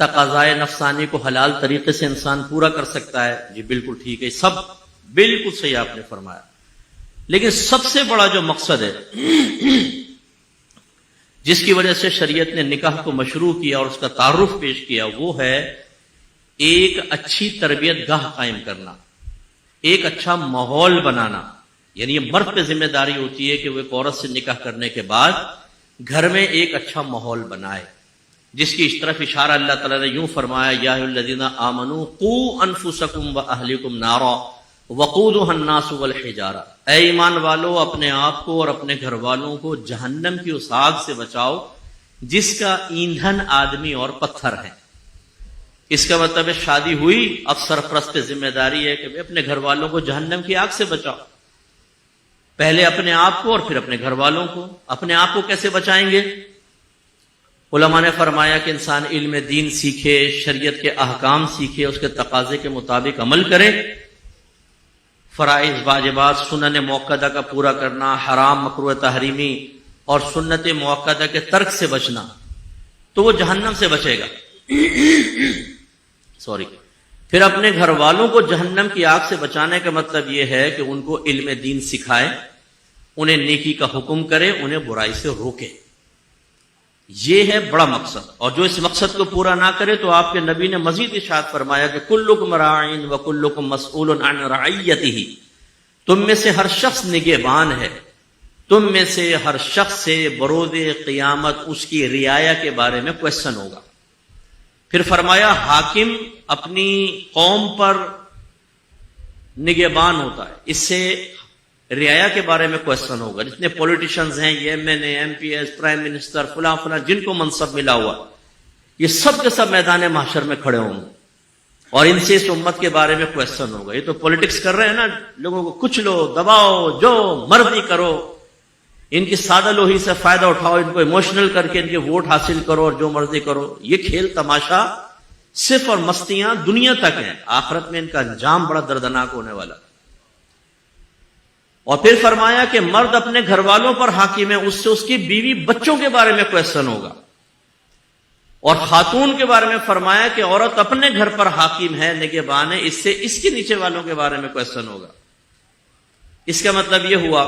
تقاضائے نفسانی کو حلال طریقے سے انسان پورا کر سکتا ہے. جی بالکل ٹھیک ہے، سب بالکل صحیح آپ نے فرمایا. لیکن سب سے بڑا جو مقصد ہے جس کی وجہ سے شریعت نے نکاح کو مشروع کیا اور اس کا تعارف پیش کیا، وہ ہے ایک اچھی تربیت گاہ قائم کرنا، ایک اچھا ماحول بنانا. یعنی یہ مرد پہ ذمہ داری ہوتی ہے کہ وہ ایک عورت سے نکاح کرنے کے بعد گھر میں ایک اچھا ماحول بنائے، جس کی اس طرف اشارہ اللہ تعالیٰ نے یوں فرمایا، یا ایھا الذین آمنوا قوا انفسکم واہلیکم نارا وقودها الناس والحجارہ. اے ایمان والو، اپنے آپ کو اور اپنے گھر والوں کو جہنم کی اس آگ سے بچاؤ جس کا ایندھن آدمی اور پتھر ہے. اس کا مطلب ہے شادی ہوئی، اب سرپرست پہ ذمہ داری ہے کہ اپنے گھر والوں کو جہنم کی آگ سے بچاؤ. پہلے اپنے آپ کو اور پھر اپنے گھر والوں کو. اپنے آپ کو کیسے بچائیں گے؟ علماء نے فرمایا کہ انسان علم دین سیکھے، شریعت کے احکام سیکھے، اس کے تقاضے کے مطابق عمل کرے. فرائض واجبات سنن موقدہ کا پورا کرنا، حرام مکروہ تحریمی اور سنت موقدہ کے ترک سے بچنا، تو وہ جہنم سے بچے گا. پھر اپنے گھر والوں کو جہنم کی آگ سے بچانے کا مطلب یہ ہے کہ ان کو علم دین سکھائے، انہیں نیکی کا حکم کرے، انہیں برائی سے روکے. یہ ہے بڑا مقصد. اور جو اس مقصد کو پورا نہ کرے تو آپ کے نبی نے مزید ارشاد فرمایا کہ کلکم راعٍ وکلکم مسئول عن رعیتہ. تم میں سے ہر شخص نگہبان ہے، تم میں سے ہر شخص سے بروز قیامت اس کی رعایا کے بارے میں کوشچن ہوگا. پھر فرمایا حاکم اپنی قوم پر نگہبان ہوتا ہے، اس سے رعایا کے بارے میں کوشچن ہوگا. جتنے پولیٹیشنز ہیں، یہ M N A, M P S, prime minister, فلاں فلاں، جن کو منصب ملا ہوا، یہ سب کے سب میدان محشر میں کھڑے ہوں گے اور ان سے اس امت کے بارے میں کوشچن ہوگا. یہ تو پولیٹکس کر رہے ہیں نا، لوگوں کو کچھ لو، دباؤ، جو مرضی کرو، ان کی سادہ لوہی سے فائدہ اٹھاؤ، ان کو ایموشنل کر کے ان کے ووٹ حاصل کرو اور جو مرضی کرو. یہ کھیل تماشا صرف اور مستیاں دنیا تک ہیں، آخرت میں ان کا انجام بڑا دردناک ہونے والا. اور پھر فرمایا کہ مرد اپنے گھر والوں پر حاکم ہے، اس سے اس کی بیوی بچوں کے بارے میں کوشچن ہوگا. اور خاتون کے بارے میں فرمایا کہ عورت اپنے گھر پر حاکم ہے، نگہبان ہے، اس سے اس کے نیچے والوں کے بارے میں کوشچن ہوگا. اس کا مطلب یہ ہوا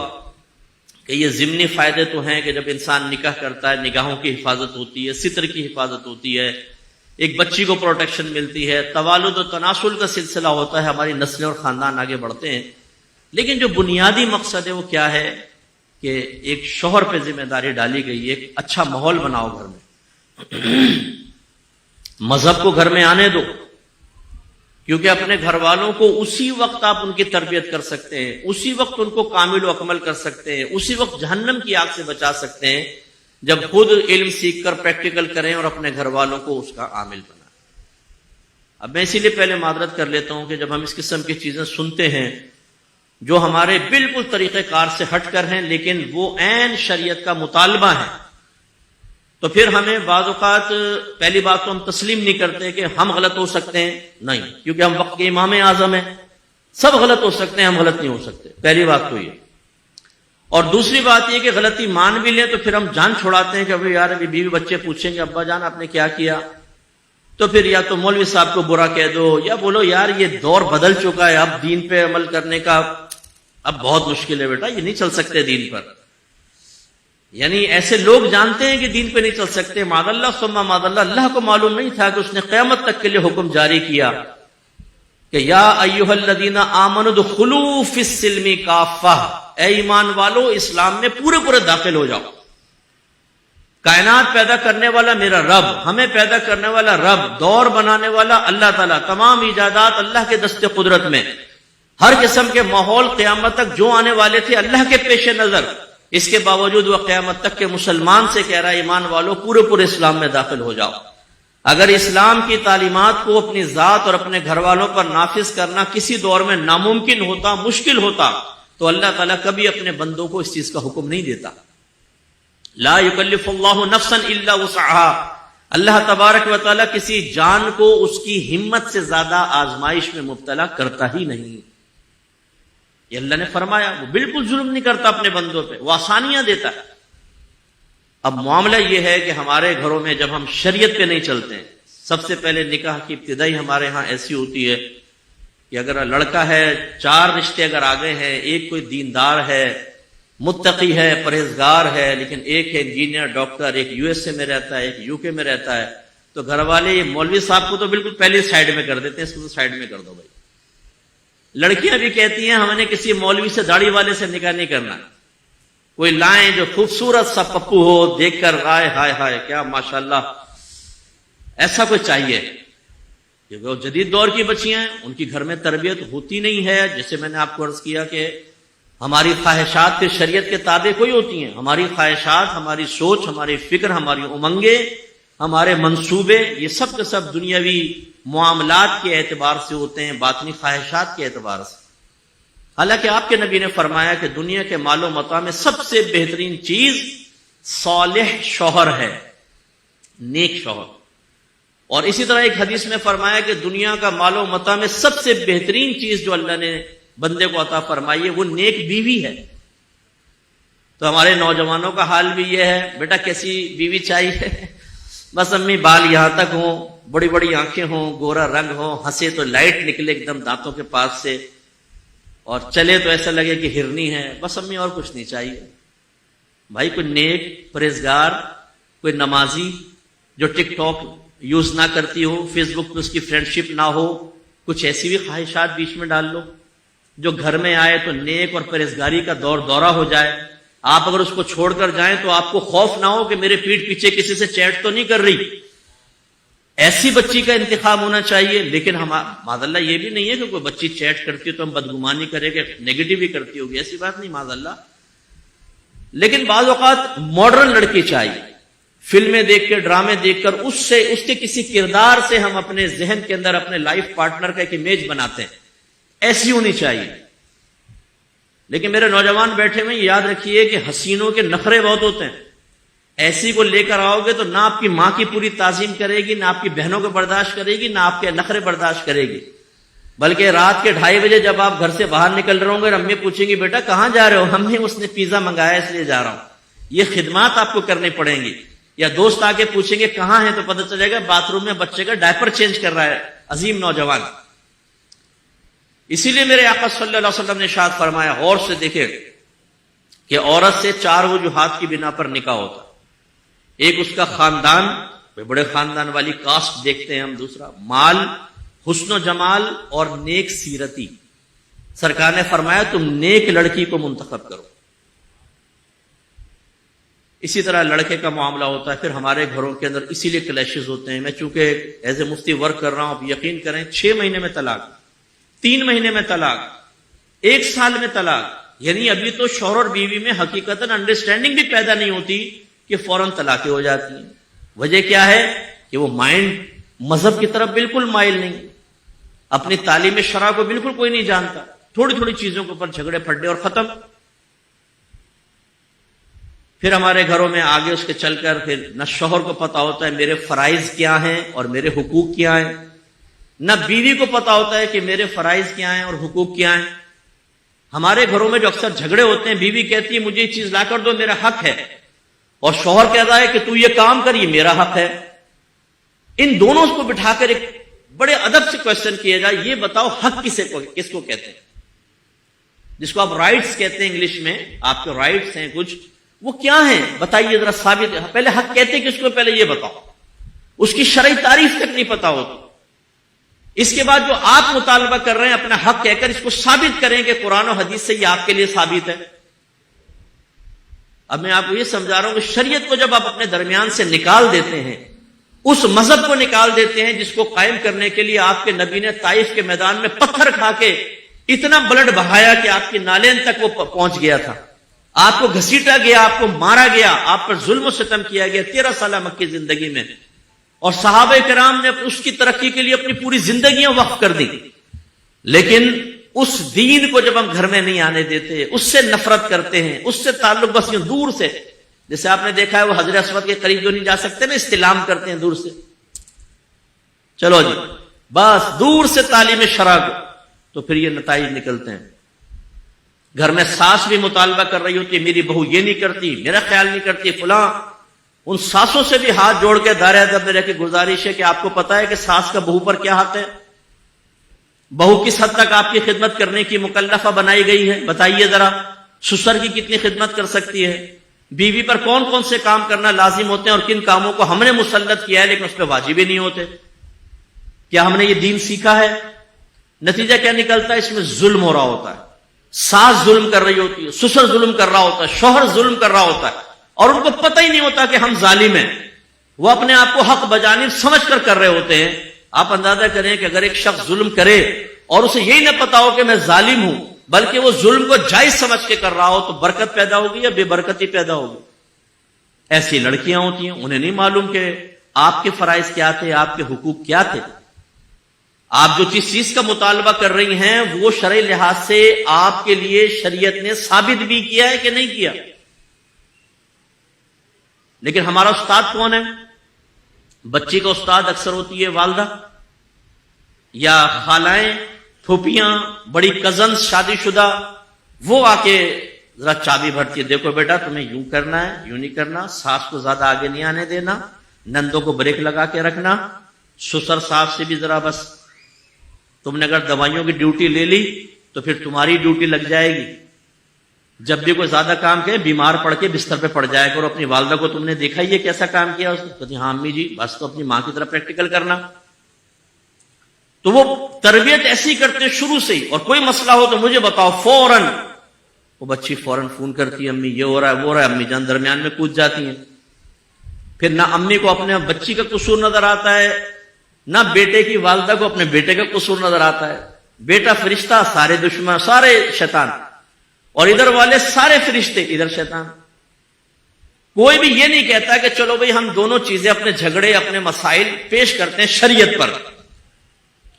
کہ یہ ضمنی فائدے تو ہیں کہ جب انسان نکاح کرتا ہے نگاہوں کی حفاظت ہوتی ہے، ستر کی حفاظت ہوتی ہے، ایک بچی کو پروٹیکشن ملتی ہے، توالد و تناسل کا سلسلہ ہوتا ہے، ہماری نسلیں اور خاندان آگے بڑھتے ہیں. لیکن جو بنیادی مقصد ہے وہ کیا ہے کہ ایک شوہر پہ ذمہ داری ڈالی گئی ہے، ایک اچھا ماحول بناؤ گھر میں. مذہب کو گھر میں آنے دو، کیونکہ اپنے گھر والوں کو اسی وقت آپ ان کی تربیت کر سکتے ہیں، اسی وقت ان کو کامل و اکمل کر سکتے ہیں، اسی وقت جہنم کی آگ سے بچا سکتے ہیں جب خود علم سیکھ کر پریکٹیکل کریں اور اپنے گھر والوں کو اس کا عامل بنائیں. اب میں اسی لیے پہلے معذرت کر لیتا ہوں کہ جب ہم اس قسم کی چیزیں سنتے ہیں جو ہمارے بالکل طریقہ کار سے ہٹ کر ہیں لیکن وہ عین شریعت کا مطالبہ ہے، تو پھر ہمیں بعض اوقات پہلی بات تو ہم تسلیم نہیں کرتے کہ ہم غلط ہو سکتے ہیں، نہیں، کیونکہ ہم وقت کے امام اعظم ہیں، سب غلط ہو سکتے ہیں، ہم غلط نہیں ہو سکتے. پہلی بات تو یہ. اور دوسری بات یہ کہ غلطی مان بھی لیں تو پھر ہم جان چھوڑاتے ہیں کہ ابھی یار ابھی بیوی بچے پوچھیں گے ابا جان آپ نے کیا کیا، تو پھر یا تو مولوی صاحب کو برا کہہ دو یا بولو یار یہ دور بدل چکا ہے، اب دین پہ عمل کرنے کا اب بہت مشکل ہے بیٹا، یہ نہیں چل سکتے دین پر. یعنی ایسے لوگ جانتے ہیں کہ دین پہ نہیں چل سکتے. معاذ اللہ ثم معاذ اللہ، اللہ کو معلوم نہیں تھا کہ اس نے قیامت تک کے لیے حکم جاری کیا کہ یا ایھا الذین آمنوا ادخلوا فی السلم کافہ، اے ایمان والو اسلام میں پورے پورے داخل ہو جاؤ. کائنات پیدا کرنے والا میرا رب، ہمیں پیدا کرنے والا رب، دور بنانے والا اللہ تعالیٰ، تمام ایجادات اللہ کے دست قدرت میں، ہر قسم کے ماحول قیامت تک جو آنے والے تھے اللہ کے پیش نظر، اس کے باوجود وہ قیامت تک کے مسلمان سے کہہ رہا ہے ایمان والو پورے پورے اسلام میں داخل ہو جاؤ. اگر اسلام کی تعلیمات کو اپنی ذات اور اپنے گھر والوں پر نافذ کرنا کسی دور میں ناممکن ہوتا، مشکل ہوتا، تو اللہ تعالیٰ کبھی اپنے بندوں کو اس چیز کا حکم نہیں دیتا. لا یکلف اللہ نفسا الا وسعها، اللہ تبارک و تعالیٰ کسی جان کو اس کی ہمت سے زیادہ آزمائش میں مبتلا کرتا ہی نہیں. یہ اللہ نے فرمایا، وہ بالکل ظلم نہیں کرتا اپنے بندوں پہ، وہ آسانیاں دیتا ہے. اب معاملہ یہ ہے کہ ہمارے گھروں میں جب ہم شریعت پہ نہیں چلتے ہیں، سب سے پہلے نکاح کی ابتدائی ہمارے ہاں ایسی ہوتی ہے کہ اگر لڑکا ہے 4 رشتے اگر آ گئے ہیں، ایک کوئی دیندار ہے، متقی ہے، پرہیزگار ہے، لیکن ایک ہے انجینئر ڈاکٹر، ایک USA میں رہتا ہے، ایک UK میں رہتا ہے، تو گھر والے یہ مولوی صاحب کو تو بالکل پہلے سائیڈ میں کر دیتے ہیں، اس کو تو سائیڈ میں کر دو بھائی۔ لڑکیاں بھی کہتی ہیں ہم نے کسی مولوی سے داڑھی والے سے نکاح نہیں کرنا، کوئی لائیں جو خوبصورت سا پپو ہو، دیکھ کر ہائے ہائے ہائے کیا ماشاءاللہ، ایسا کوئی چاہیے، کیونکہ وہ جدید دور کی بچیاں ہیں، ان کی گھر میں تربیت ہوتی نہیں ہے۔ جیسے میں نے آپ کو عرض کیا کہ ہماری خواہشات پھر شریعت کے تابع کوئی ہوتی ہیں، ہماری خواہشات، ہماری سوچ، ہماری فکر، ہماری امنگیں، ہمارے منصوبے، یہ سب کے سب دنیاوی معاملات کے اعتبار سے ہوتے ہیں، باطنی خواہشات کے اعتبار سے۔ حالانکہ آپ کے نبی نے فرمایا کہ دنیا کے مال و متاع میں سب سے بہترین چیز صالح شوہر ہے، نیک شوہر۔ اور اسی طرح ایک حدیث میں فرمایا کہ دنیا کا مال و متاع میں سب سے بہترین چیز جو اللہ نے بندے کو عطا فرمائی ہے وہ نیک بیوی ہے۔ تو ہمارے نوجوانوں کا حال بھی یہ ہے، بیٹا کیسی بیوی چاہیے؟ بس امی بال یہاں تک ہوں، بڑی بڑی آنکھیں ہوں، گورا رنگ ہو، ہنسے تو لائٹ نکلے ایک دم دانتوں کے پاس سے، اور چلے تو ایسا لگے کہ ہرنی ہے، بس امی اور کچھ نہیں چاہیے۔ بھائی کوئی نیک پرہیزگار، کوئی نمازی جو ٹک ٹاک یوز نہ کرتی ہو، فیس بک پہ اس کی فرینڈ شپ نہ ہو، کچھ ایسی بھی خواہشات بیچ میں ڈال لو جو گھر میں آئے تو نیک اور پرہیزگاری کا دور دورہ ہو جائے۔ آپ اگر اس کو چھوڑ کر جائیں تو آپ کو خوف نہ ہو کہ میرے پیٹھ پیچھے کسی سے چیٹ تو نہیں کر رہی، ایسی بچی کا انتخاب ہونا چاہیے۔ لیکن ہم معاذ اللہ یہ بھی نہیں ہے کہ کوئی بچی چیٹ کرتی ہے تو ہم بدگمانی کریں کہ نیگیٹو بھی کرتی ہوگی، ایسی بات نہیں معاذ اللہ۔ لیکن بعض اوقات ماڈرن لڑکی چاہیے، فلمیں دیکھ کے، ڈرامے دیکھ کر اس کے کسی کردار سے ہم اپنے ذہن کے اندر اپنے لائف پارٹنر کا ایک امیج بناتے ہیں، ایسی ہونی چاہیے۔ لیکن میرے نوجوان بیٹھے میں یاد رکھیے کہ حسینوں کے نخرے بہت ہوتے ہیں، ایسی کو لے کر آؤ گے تو نہ آپ کی ماں کی پوری تعظیم کرے گی، نہ آپ کی بہنوں کو برداشت کرے گی، نہ آپ کے نخرے برداشت کرے گی، بلکہ رات کے 2:30 بجے جب آپ گھر سے باہر نکل رہے ہوں گے، امی پوچھیں گی بیٹا کہاں جا رہے ہو؟ ہم نے اس نے پیزا منگایا اس لیے جا رہا ہوں۔ یہ خدمات آپ کو کرنی پڑیں گی۔ یا دوست آ کے پوچھیں گے کہاں ہیں تو پتہ چلے گا باتھ روم میں بچے کا ڈائپر چینج کر رہا ہے عظیم نوجوان۔ اسی لیے میرے آقا صلی اللہ علیہ وسلم نے ارشاد فرمایا، غور سے دیکھیں کہ عورت سے 4 وجوہات کی بنا پر نکاح ہوتا، ایک اس کا خاندان، بڑے خاندان والی کاسٹ دیکھتے ہیں ہم، دوسرا مال، حسن و جمال اور نیک سیرتی۔ سرکار نے فرمایا تم نیک لڑکی کو منتخب کرو۔ اسی طرح لڑکے کا معاملہ ہوتا ہے، پھر ہمارے گھروں کے اندر اسی لیے کلیشز ہوتے ہیں۔ میں چونکہ ایز اے مفتی ورک کر رہا ہوں، آپ یقین کریں 6 مہینے میں طلاق، 3 مہینے میں طلاق، 1 سال میں طلاق، یعنی ابھی تو شوہر اور بیوی میں حقیقتاً انڈرسٹینڈنگ بھی پیدا نہیں ہوتی کہ فوراً طلاقیں ہو جاتی ہیں۔ وجہ کیا ہے کہ وہ مائنڈ مذہب کی طرف بالکل مائل نہیں، اپنی تعلیم شرع کو بالکل کوئی نہیں جانتا، تھوڑی تھوڑی چیزوں کے اوپر جھگڑے پھڈے اور ختم۔ پھر ہمارے گھروں میں آگے اس کے چل کر پھر نہ شوہر کو پتا ہوتا ہے میرے فرائض کیا ہیں اور میرے حقوق کیا ہیں، نہ بیوی کو پتا ہوتا ہے کہ میرے فرائض کیا ہیں اور حقوق کیا ہیں۔ ہمارے گھروں میں جو اکثر جھگڑے ہوتے ہیں، بیوی کہتی ہے مجھے یہ چیز لا کر دو میرا حق ہے، اور شوہر کہتا ہے کہ تو یہ کام کر یہ میرا حق ہے۔ ان دونوں کو بٹھا کر ایک بڑے ادب سے کوشچن کیا جائے، یہ بتاؤ حق کس کو کہتے ہیں؟ جس کو آپ رائٹس کہتے ہیں انگلش میں، آپ کے رائٹس ہیں کچھ، وہ کیا ہیں بتائیے ذرا، ثابت ہے۔ پہلے حق کہتے کس کو، پہلے یہ بتاؤ۔ اس کی شرعی تعریف تک نہیں پتا ہوتی۔ اس کے بعد جو آپ مطالبہ کر رہے ہیں اپنا حق کہہ کر، اس کو ثابت کریں کہ قرآن و حدیث سے یہ آپ کے لیے ثابت ہے۔ اب میں آپ کو یہ سمجھا رہا ہوں کہ شریعت کو جب آپ اپنے درمیان سے نکال دیتے ہیں، اس مذہب کو نکال دیتے ہیں جس کو قائم کرنے کے لیے آپ کے نبی نے طائف کے میدان میں پتھر کھا کے اتنا بلڈ بہایا کہ آپ کی نالین تک وہ پہنچ گیا تھا، آپ کو گھسیٹا گیا، آپ کو مارا گیا، آپ پر ظلم و ستم کیا گیا 13 سالہ مکی زندگی میں، اور صحابہ کرام نے اس کی ترقی کے لیے اپنی پوری زندگیاں وقف کر دی۔ لیکن اس دین کو جب ہم گھر میں نہیں آنے دیتے، اس سے نفرت کرتے ہیں، اس سے تعلق بس یوں دور سے، جیسے آپ نے دیکھا ہے وہ حضرت اسود کے قریب جو نہیں جا سکتے نا، استلام کرتے ہیں دور سے، چلو جی بس دور سے تعلیم شرع کو، تو پھر یہ نتائج نکلتے ہیں۔ گھر میں ساس بھی مطالبہ کر رہی ہوتی ہے، میری بہو یہ نہیں کرتی، میرا خیال نہیں کرتی، فلاں، ان ساسوں سے بھی ہاتھ جوڑ کے دائرہ ادب میں رہ کے گزارش ہے کہ آپ کو پتا ہے کہ ساس کا بہو پر کیا حق ہے؟ بہو کس حد تک آپ کی خدمت کرنے کی مکلفہ بنائی گئی ہے؟ بتائیے ذرا، سسر کی کتنی خدمت کر سکتی ہے؟ بیوی پر کون کون سے کام کرنا لازم ہوتے ہیں اور کن کاموں کو ہم نے مسلط کیا ہے لیکن اس پہ واجب ہی نہیں ہوتے؟ کیا ہم نے یہ دین سیکھا ہے؟ نتیجہ کیا نکلتا ہے؟ اس میں ظلم ہو رہا ہوتا ہے، ساس ظلم کر رہی ہوتی ہے، سسر ظلم کر رہا ہوتا ہے، شوہر ظلم کر رہا ہوتا ہے، اور ان کو پتہ ہی نہیں ہوتا کہ ہم ظالم ہیں، وہ اپنے آپ کو حق بجانب سمجھ کر رہے ہوتے ہیں۔ آپ اندازہ کریں کہ اگر ایک شخص ظلم کرے اور اسے یہی نہ پتا ہو کہ میں ظالم ہوں بلکہ وہ ظلم کو جائز سمجھ کے کر رہا ہو تو برکت پیدا ہوگی یا بے برکتی پیدا ہوگی؟ ایسی لڑکیاں ہوتی ہیں، انہیں نہیں معلوم کہ آپ کے فرائض کیا تھے، آپ کے حقوق کیا تھے۔ آپ جو چیز کا مطالبہ کر رہی ہیں وہ شرعی لحاظ سے آپ کے لیے شریعت نے ثابت بھی کیا ہے کہ نہیں کیا؟ لیکن ہمارا استاد کون ہے؟ بچی کا استاد اکثر ہوتی ہے والدہ یا خالائیں، پھوپھیاں، بڑی کزنز شادی شدہ، وہ آ کے ذرا چابی بھرتی ہے، دیکھو بیٹا تمہیں یوں کرنا ہے، یوں نہیں کرنا، ساس کو زیادہ آگے نہیں آنے دینا، نندوں کو بریک لگا کے رکھنا، سسر صاحب سے بھی ذرا بس، تم نے اگر دوائیوں کی ڈیوٹی لے لی تو پھر تمہاری ڈیوٹی لگ جائے گی، جب بھی کوئی زیادہ کام کرے بیمار پڑ کے بستر پہ پڑ جائے گا، اور اپنی والدہ کو تم نے دیکھا یہ کیسا کام کیا اس نے؟ کہتی ہاں امی جی، بس تو اپنی ماں کی طرح پریکٹیکل کرنا۔ تو وہ تربیت ایسی کرتے شروع سے ہی، اور کوئی مسئلہ ہو تو مجھے بتاؤ، فوراً وہ بچی فوراً فون کرتی ہے، امی یہ ہو رہا ہے وہ ہو رہا ہے، امی جان درمیان میں کود جاتی ہیں۔ پھر نہ امی کو اپنے بچی کا قصور نظر آتا ہے، نہ بیٹے کی والدہ کو اپنے بیٹے کا قصور نظر آتا ہے۔ بیٹا فرشتہ، سارے دشمن، سارے شیطان، اور ادھر والے سارے فرشتے، ادھر شیطان۔ کوئی بھی یہ نہیں کہتا کہ چلو بھئی ہم دونوں چیزیں، اپنے جھگڑے، اپنے مسائل پیش کرتے ہیں شریعت پر،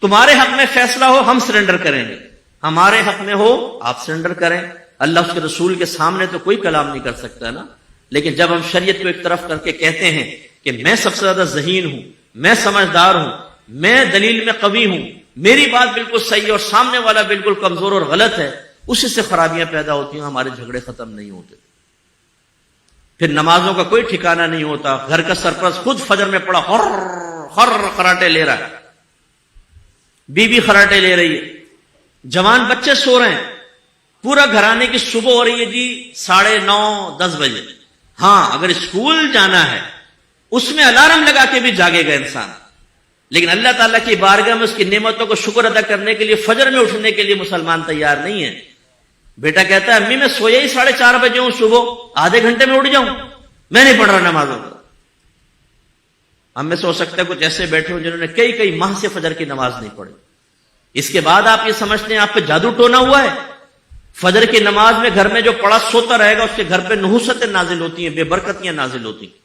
تمہارے حق میں فیصلہ ہو ہم سرنڈر کریں گے، ہمارے حق میں ہو آپ سرنڈر کریں۔ اللہ اس کے رسول کے سامنے تو کوئی کلام نہیں کر سکتا نا، لیکن جب ہم شریعت کو ایک طرف کر کے کہتے ہیں کہ میں سب سے زیادہ ذہین ہوں، میں سمجھدار ہوں، میں دلیل میں قوی ہوں، میری بات بالکل صحیح ہے اور سامنے والا بالکل کمزور اور غلط ہے، اسی سے خرابیاں پیدا ہوتی ہیں، ہمارے جھگڑے ختم نہیں ہوتے۔ پھر نمازوں کا کوئی ٹھکانہ نہیں ہوتا، گھر کا سرپرست خود فجر میں پڑا ہر خراٹے لے رہا ہے، بیوی خراٹے لے رہی ہے، جوان بچے سو رہے ہیں، پورا گھرانے کی صبح ہو رہی ہے جی 9:30 10 بجے۔ ہاں اگر اسکول جانا ہے اس میں الارم لگا کے بھی جاگے گا انسان، لیکن اللہ تعالیٰ کی بارگاہ میں اس کی نعمتوں کو شکر ادا کرنے کے لیے فجر میں اٹھنے کے لیے مسلمان تیار نہیں ہے۔ بیٹا کہتا ہے امی میں سویا ہی 4:30 بجے ہوں، صبح آدھے گھنٹے میں اٹھ جاؤں، میں نہیں پڑھ رہا نمازوں کا۔ ہم میں سے ہو سکتا ہے کچھ ایسے بیٹھے ہوں جنہوں نے کئی ماہ سے فجر کی نماز نہیں پڑھی، اس کے بعد آپ یہ سمجھتے ہیں آپ پہ جادو ٹونا ہوا ہے؟ فجر کی نماز میں گھر میں جو پڑا سوتا رہے گا اس کے گھر پہ نحوستیں نازل ہوتی ہیں، بے برکتیاں نازل ہوتی ہیں،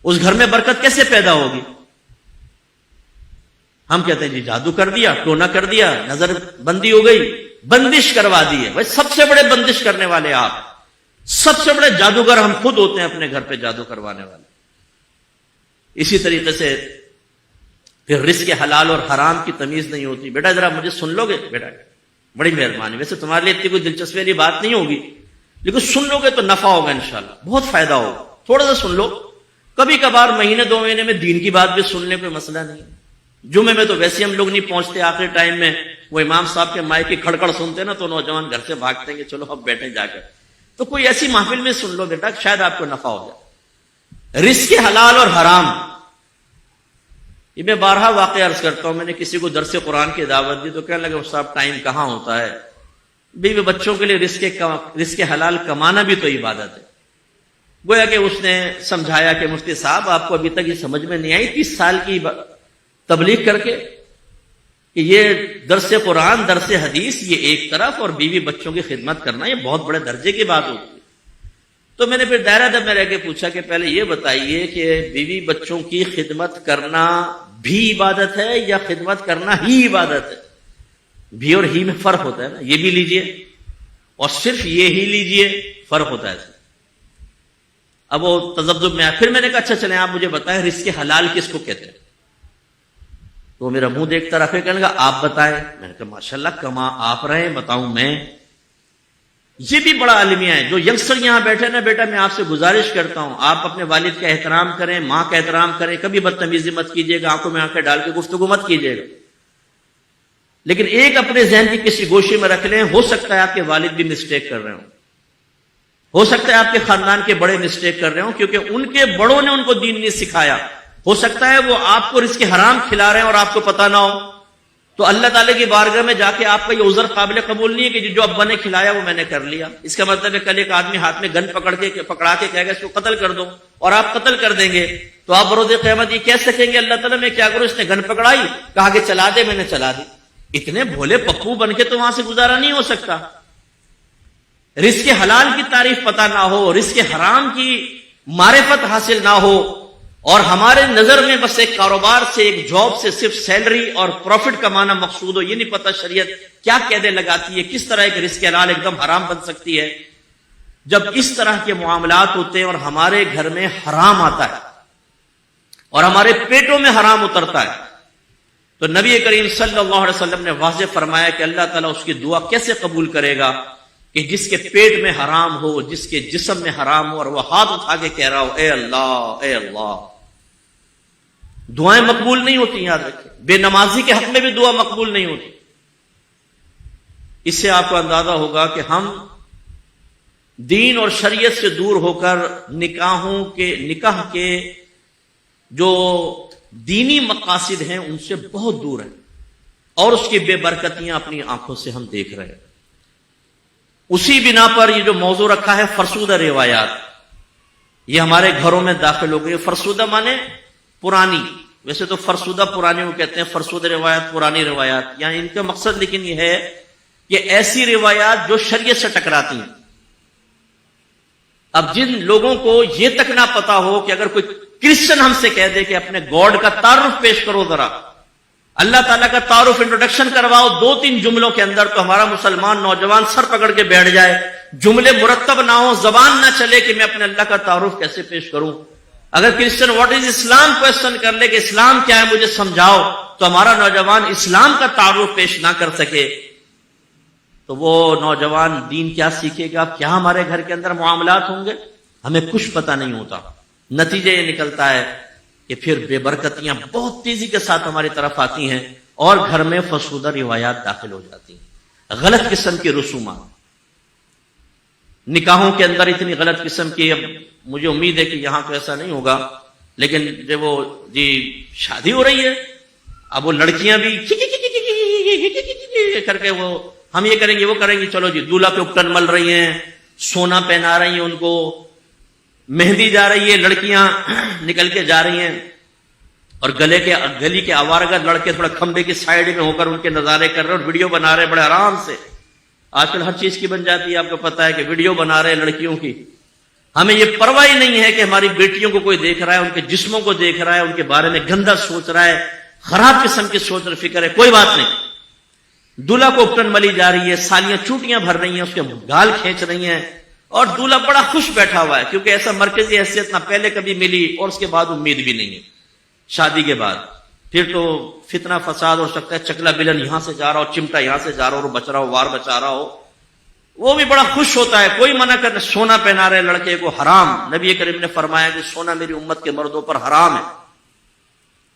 اس گھر میں برکت کیسے پیدا ہوگی؟ ہم کہتے ہیں جی جادو کر دیا، ٹونا کر دیا، نظر بندی ہو گئی، بندش کروا دی ہے۔ بھائی سب سے بڑے بندش کرنے والے آپ، سب سے بڑے جادوگر ہم خود ہوتے ہیں اپنے گھر پہ جادو کروانے والے۔ اسی طریقے سے پھر رزق حلال اور حرام کی تمیز نہیں ہوتی۔ بیٹا ذرا مجھے سن لو گے؟ بیٹا بڑی مہربانی، ویسے تمہارے لیے اتنی کوئی دلچسپی والی بات نہیں ہوگی لیکن سن لو گے تو نفع ہوگا انشاءاللہ، بہت فائدہ ہوگا، تھوڑا سا سن لو۔ کبھی کبھار مہینے 2 مہینے میں دین کی بات بھی سن لیں، کوئی مسئلہ نہیں۔ جمعے میں تو ویسے ہم لوگ نہیں پہنچتے، آخری ٹائم میں وہ امام صاحب کے مائک کی کھڑکڑ سنتے نا تو نوجوان گھر سے بھاگتے ہیں کہ چلو اب بیٹھے جا کر، تو کوئی ایسی محفل میں سن لو بیٹا، شاید آپ کو نفع ہو جائے۔ رزق حلال اور حرام، یہ میں بارہا واقعہ عرض کرتا ہوں، میں نے کسی کو درس قرآن کی دعوت دی تو کہنے لگا صاحب ٹائم کہاں ہوتا ہے، بیوی بچوں کے لیے رزق حلال کمانا بھی تو عبادت ہے۔ گویا کہ اس نے سمجھایا کہ مفتی صاحب آپ کو ابھی تک یہ سمجھ میں نہیں آئی 30 سال کی تبلیغ کر کے کہ یہ درس قرآن درس حدیث یہ ایک طرف اور بیوی بچوں کی خدمت کرنا یہ بہت بڑے درجے کی بات ہوتی ہے۔ تو میں نے پھر دائرہ دب میں رہ کے پوچھا کہ پہلے یہ بتائیے کہ بیوی بچوں کی خدمت کرنا بھی عبادت ہے یا خدمت کرنا ہی عبادت ہے؟ بھی اور ہی میں فرق ہوتا ہے نا، یہ بھی لیجئے اور صرف یہ ہی لیجئے، فرق ہوتا ہے۔ اب وہ تذبذب میں آیا، پھر میں نے کہا اچھا چلیں آپ مجھے بتائیں رزق حلال کس کو کہتے ہیں؟ تو میرا منہ دیکھتا رہا، پھر کہنے لگا آپ بتائیں۔ میں نے کہا ماشاءاللہ کما آپ رہے ہیں، بتاؤں میں؟ یہ بھی بڑا المیہ ہے. جو ینگسٹر یہاں بیٹھے نا بیٹا، میں آپ سے گزارش کرتا ہوں آپ اپنے والد کا احترام کریں، ماں کا احترام کریں، کبھی بدتمیزی مت کیجیے گا، آنکھوں میں آنکھیں ڈال کے گفتگو مت کیجیے گا. لیکن ایک اپنے ذہن کی کسی گوشے میں رکھ لیں، ہو سکتا ہے آپ کے والد بھی مسٹیک کر رہے ہوں، ہو سکتا ہے آپ کے خاندان کے بڑے مسٹیک کر رہے ہوں، کیونکہ ان کے بڑوں نے ان کو دین نہیں سکھایا. ہو سکتا ہے وہ آپ کو رزق حرام کھلا رہے ہیں اور آپ کو پتہ نہ ہو. تو اللہ تعالیٰ کی بارگاہ میں جا کے آپ کا یہ عذر قابل قبول نہیں ہے کہ جو ابا نے کھلایا وہ میں نے کر لیا. اس کا مطلب ہے کل ایک آدمی ہاتھ میں گن پکڑا کے کہے گا اس کو قتل کر دو، اور آپ قتل کر دیں گے، تو آپ بروز قیامت یہ کہہ سکیں گے اللہ تعالیٰ میں کیا کروں، اس نے گن پکڑائی، کہا کہ چلا دے، میں نے چلا دی. اتنے بھولے پپو بن کے تو وہاں سے گزارا نہیں ہو سکتا. رزق حلال کی تعریف پتہ نہ ہو، رزق حرام کی معرفت حاصل نہ ہو، اور ہمارے نظر میں بس ایک کاروبار سے، ایک جاب سے صرف سیلری اور پروفٹ کمانا مقصود ہو، یہ نہیں پتہ شریعت کیا قیدیں لگاتی ہے، کس طرح ایک رزق حلال ایک دم حرام بن سکتی ہے. جب اس طرح کے معاملات ہوتے ہیں اور ہمارے گھر میں حرام آتا ہے اور ہمارے پیٹوں میں حرام اترتا ہے، تو نبی کریم صلی اللہ علیہ وسلم نے واضح فرمایا کہ اللہ تعالیٰ اس کی دعا کیسے قبول کرے گا کہ جس کے پیٹ میں حرام ہو، جس کے جسم میں حرام ہو، اور وہ ہاتھ اٹھا کے کہہ رہا ہو اے اللہ اے اللہ. دعائیں مقبول نہیں ہوتی، یاد رکھیں. بے نمازی کے حق میں بھی دعا مقبول نہیں ہوتی. اس سے آپ کو اندازہ ہوگا کہ ہم دین اور شریعت سے دور ہو کر نکاح کے جو دینی مقاصد ہیں ان سے بہت دور ہیں، اور اس کی بے برکتیاں اپنی آنکھوں سے ہم دیکھ رہے ہیں. اسی بنا پر یہ جو موضوع رکھا ہے فرسودہ روایات، یہ ہمارے گھروں میں داخل ہو گئی. فرسودہ مانے پرانی، ویسے تو فرسودہ پرانی وہ کہتے ہیں، فرسودہ روایات پرانی روایات، یعنی ان کا مقصد لیکن یہ ہے کہ ایسی روایات جو شریعت سے ٹکراتی ہیں. اب جن لوگوں کو یہ تک نہ پتا ہو کہ اگر کوئی کرسچن ہم سے کہہ دے کہ اپنے گاڈ کا تعارف پیش کرو، ذرا اللہ تعالیٰ کا تعارف انٹروڈکشن کرواؤ 2-3 جملوں کے اندر، تو ہمارا مسلمان نوجوان سر پکڑ کے بیٹھ جائے. جملے مرتب نہ ہو، زبان نہ چلے کہ میں اپنے اللہ کا تعارف کیسے پیش کروں. اگر Christian what is Islam question کر لے کہ اسلام کیا ہے مجھے سمجھاؤ، تو ہمارا نوجوان اسلام کا تعارف پیش نہ کر سکے تو وہ نوجوان دین کیا سیکھے گا؟ کیا ہمارے گھر کے اندر معاملات ہوں گے؟ ہمیں کچھ پتہ نہیں ہوتا. نتیجہ یہ نکلتا ہے کہ پھر بے برکتیاں بہت تیزی کے ساتھ ہماری طرف آتی ہیں اور گھر میں فرسودہ روایات داخل ہو جاتی ہیں. غلط قسم کی رسومات نکاحوں کے اندر، اتنی غلط قسم کی. اب مجھے امید ہے کہ یہاں تو ایسا نہیں ہوگا، لیکن جب وہ شادی ہو رہی ہے، اب وہ لڑکیاں بھی کر کے وہ ہم یہ کریں گے وہ کریں گے، چلو جی دولہا پہ اپٹن مل رہی ہیں، سونا پہنا رہی ہیں ان کو، مہندی جا رہی ہے، لڑکیاں نکل کے جا رہی ہیں، اور گلی کے آوارگر لڑکے تھوڑا کھمبے کی سائڈ میں ہو کر ان کے نظارے کر رہے ہیں اور ویڈیو بنا رہے ہیں بڑے آرام سے. آج کل ہر چیز کی بن جاتی ہے، آپ کو پتا ہے کہ ویڈیو بنا رہے ہیں لڑکیوں کی. ہمیں یہ پرواہ ہی نہیں ہے کہ ہماری بیٹیوں کو کوئی دیکھ رہا ہے، ان کے جسموں کو دیکھ رہا ہے، ان کے بارے میں گندا سوچ رہا ہے، خراب قسم کی سوچ اور فکر ہے. کوئی بات نہیں، دولہا کو اپٹن ملی جا رہی ہے، سالیاں چوٹیاں بھر رہی ہیں، اس کے گال کھینچ رہی ہیں، اور دولہا بڑا خوش بیٹھا ہوا ہے کیونکہ ایسا مرکزی حیثیت نہ پہلے کبھی ملی اور اس کے بعد امید بھی نہیں ہے. شادی کے بعد پھر تو فتنہ فساد ہو سکتا ہے، چکلا بلن یہاں سے جا رہا ہو، چمٹا یہاں سے جا رہا ہو، اور بچ رہا ہو، وار بچا رہا ہو، وہ بھی بڑا خوش ہوتا ہے. کوئی منع کرنا. سونا پہنا رہے لڑکے کو، حرام. نبی کریم نے فرمایا کہ سونا میری امت کے مردوں پر حرام ہے.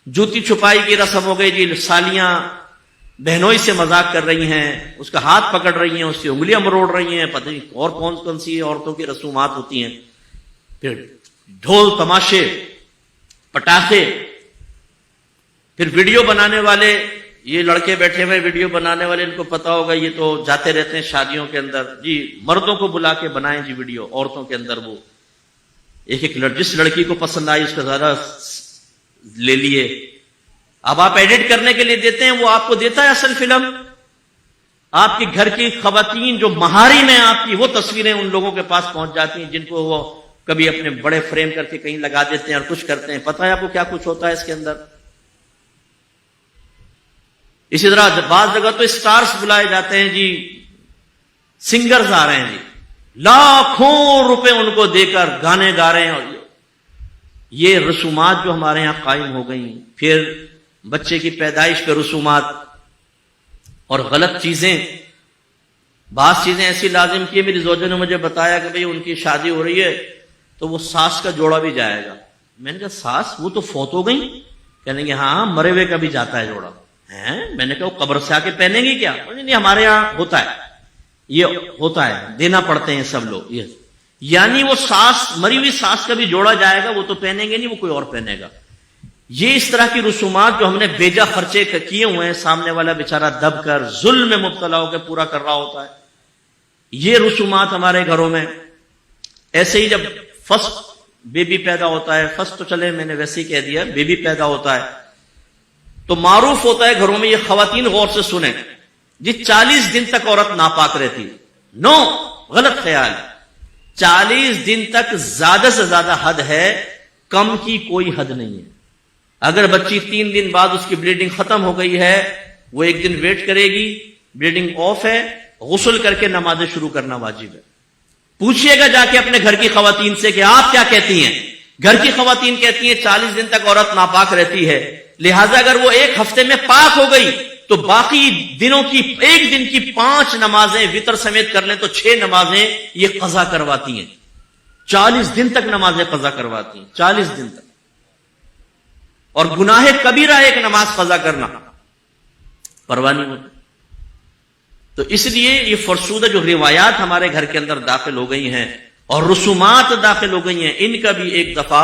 جوتی چھپائی کی رسم ہو گئی جی، سالیاں بہنوئی سے مذاق کر رہی ہیں، اس کا ہاتھ پکڑ رہی ہیں، اس کی انگلیاں مروڑ رہی ہیں، پتہ نہیں اور کون سی عورتوں کی رسومات ہوتی ہیں. پھر ڈھول تماشے پٹاخے، پھر ویڈیو بنانے والے، یہ لڑکے بیٹھے ہوئے ویڈیو بنانے والے، ان کو پتا ہوگا یہ تو جاتے رہتے ہیں شادیوں کے اندر، جی مردوں کو بلا کے بنائیں جی ویڈیو، عورتوں کے اندر وہ ایک جس لڑکی کو پسند آئی اس کا زیادہ لے لیے. اب آپ ایڈٹ کرنے کے لیے دیتے ہیں، وہ آپ کو دیتا ہے اصل فلم. آپ کے گھر کی خواتین جو مہاری میں آپ کی، وہ تصویریں ان لوگوں کے پاس پہنچ جاتی ہیں جن کو وہ کبھی اپنے بڑے فریم کر کے کہیں لگا دیتے ہیں اور کچھ کرتے ہیں. پتہ ہے آپ کو کیا کچھ ہوتا ہے اس کے اندر. اسی طرح بعض جگہ تو اسٹارز بلائے جاتے ہیں جی، سنگرز آ رہے ہیں جی، لاکھوں روپے ان کو دے کر گانے گا رہے ہیں. اور یہ رسومات جو ہمارے یہاں قائم ہو گئی، پھر بچے کی پیدائش پہ رسومات اور غلط چیزیں. بعض چیزیں ایسی لازم کی, میری زوجہ نے مجھے بتایا کہ بھئی ان کی شادی ہو رہی ہے تو وہ ساس کا جوڑا بھی جائے گا. میں نے کہا ساس وہ تو فوت ہو گئی؟ کہنے کہ ہاں مرے ہوئے کا بھی جاتا ہے جوڑا. میں نے کہا وہ قبر سے آ کے پہنیں گی کیا؟ نہیں ہمارے یہاں ہوتا ہے, یہ ہوتا ہے, دینا پڑتے ہیں سب لوگ. یہ یعنی وہ ساس, مری ہوئی ساس کا بھی جوڑا جائے گا, وہ تو پہنیں گے نہیں, وہ کوئی اور پہنے گا. یہ اس طرح کی رسومات جو ہم نے بیجا خرچے کیے ہوئے ہیں, سامنے والا بیچارہ دب کر ظلم میں مبتلا ہو کے پورا کر رہا ہوتا ہے. یہ رسومات ہمارے گھروں میں. ایسے ہی جب فرسٹ بیبی پیدا ہوتا ہے, فرسٹ تو چلے میں نے ویسے ہی کہہ دیا, بیبی پیدا ہوتا ہے تو معروف ہوتا ہے گھروں میں, یہ خواتین غور سے سنیں جی, 40 دن تک عورت ناپاک رہتی. نو, غلط خیال. 40 دن تک زیادہ سے زیادہ حد ہے, کم کی کوئی حد نہیں ہے. اگر بچی 3 دن بعد اس کی بلیڈنگ ختم ہو گئی ہے, وہ 1 دن ویٹ کرے گی, بلیڈنگ آف ہے, غسل کر کے نمازیں شروع کرنا واجب ہے. پوچھئے گا جا کے اپنے گھر کی خواتین سے کہ آپ کیا کہتی ہیں. گھر کی خواتین کہتی ہیں 40 دن تک عورت ناپاک رہتی ہے, لہذا اگر وہ 1 ہفتے میں پاک ہو گئی تو باقی دنوں کی 1 دن کی 5 نمازیں وتر سمیت کر لیں تو 6 نمازیں یہ قضا کرواتی ہیں. 40 دن تک نمازیں قضا کرواتی ہیں, 40 دن تک. اور گناہ کبیرہ ایک نماز قضا کرنا, پرواہ نہیں ہوتا. تو اس لیے یہ فرسودہ جو روایات ہمارے گھر کے اندر داخل ہو گئی ہیں اور رسومات داخل ہو گئی ہیں, ان کا بھی ایک دفعہ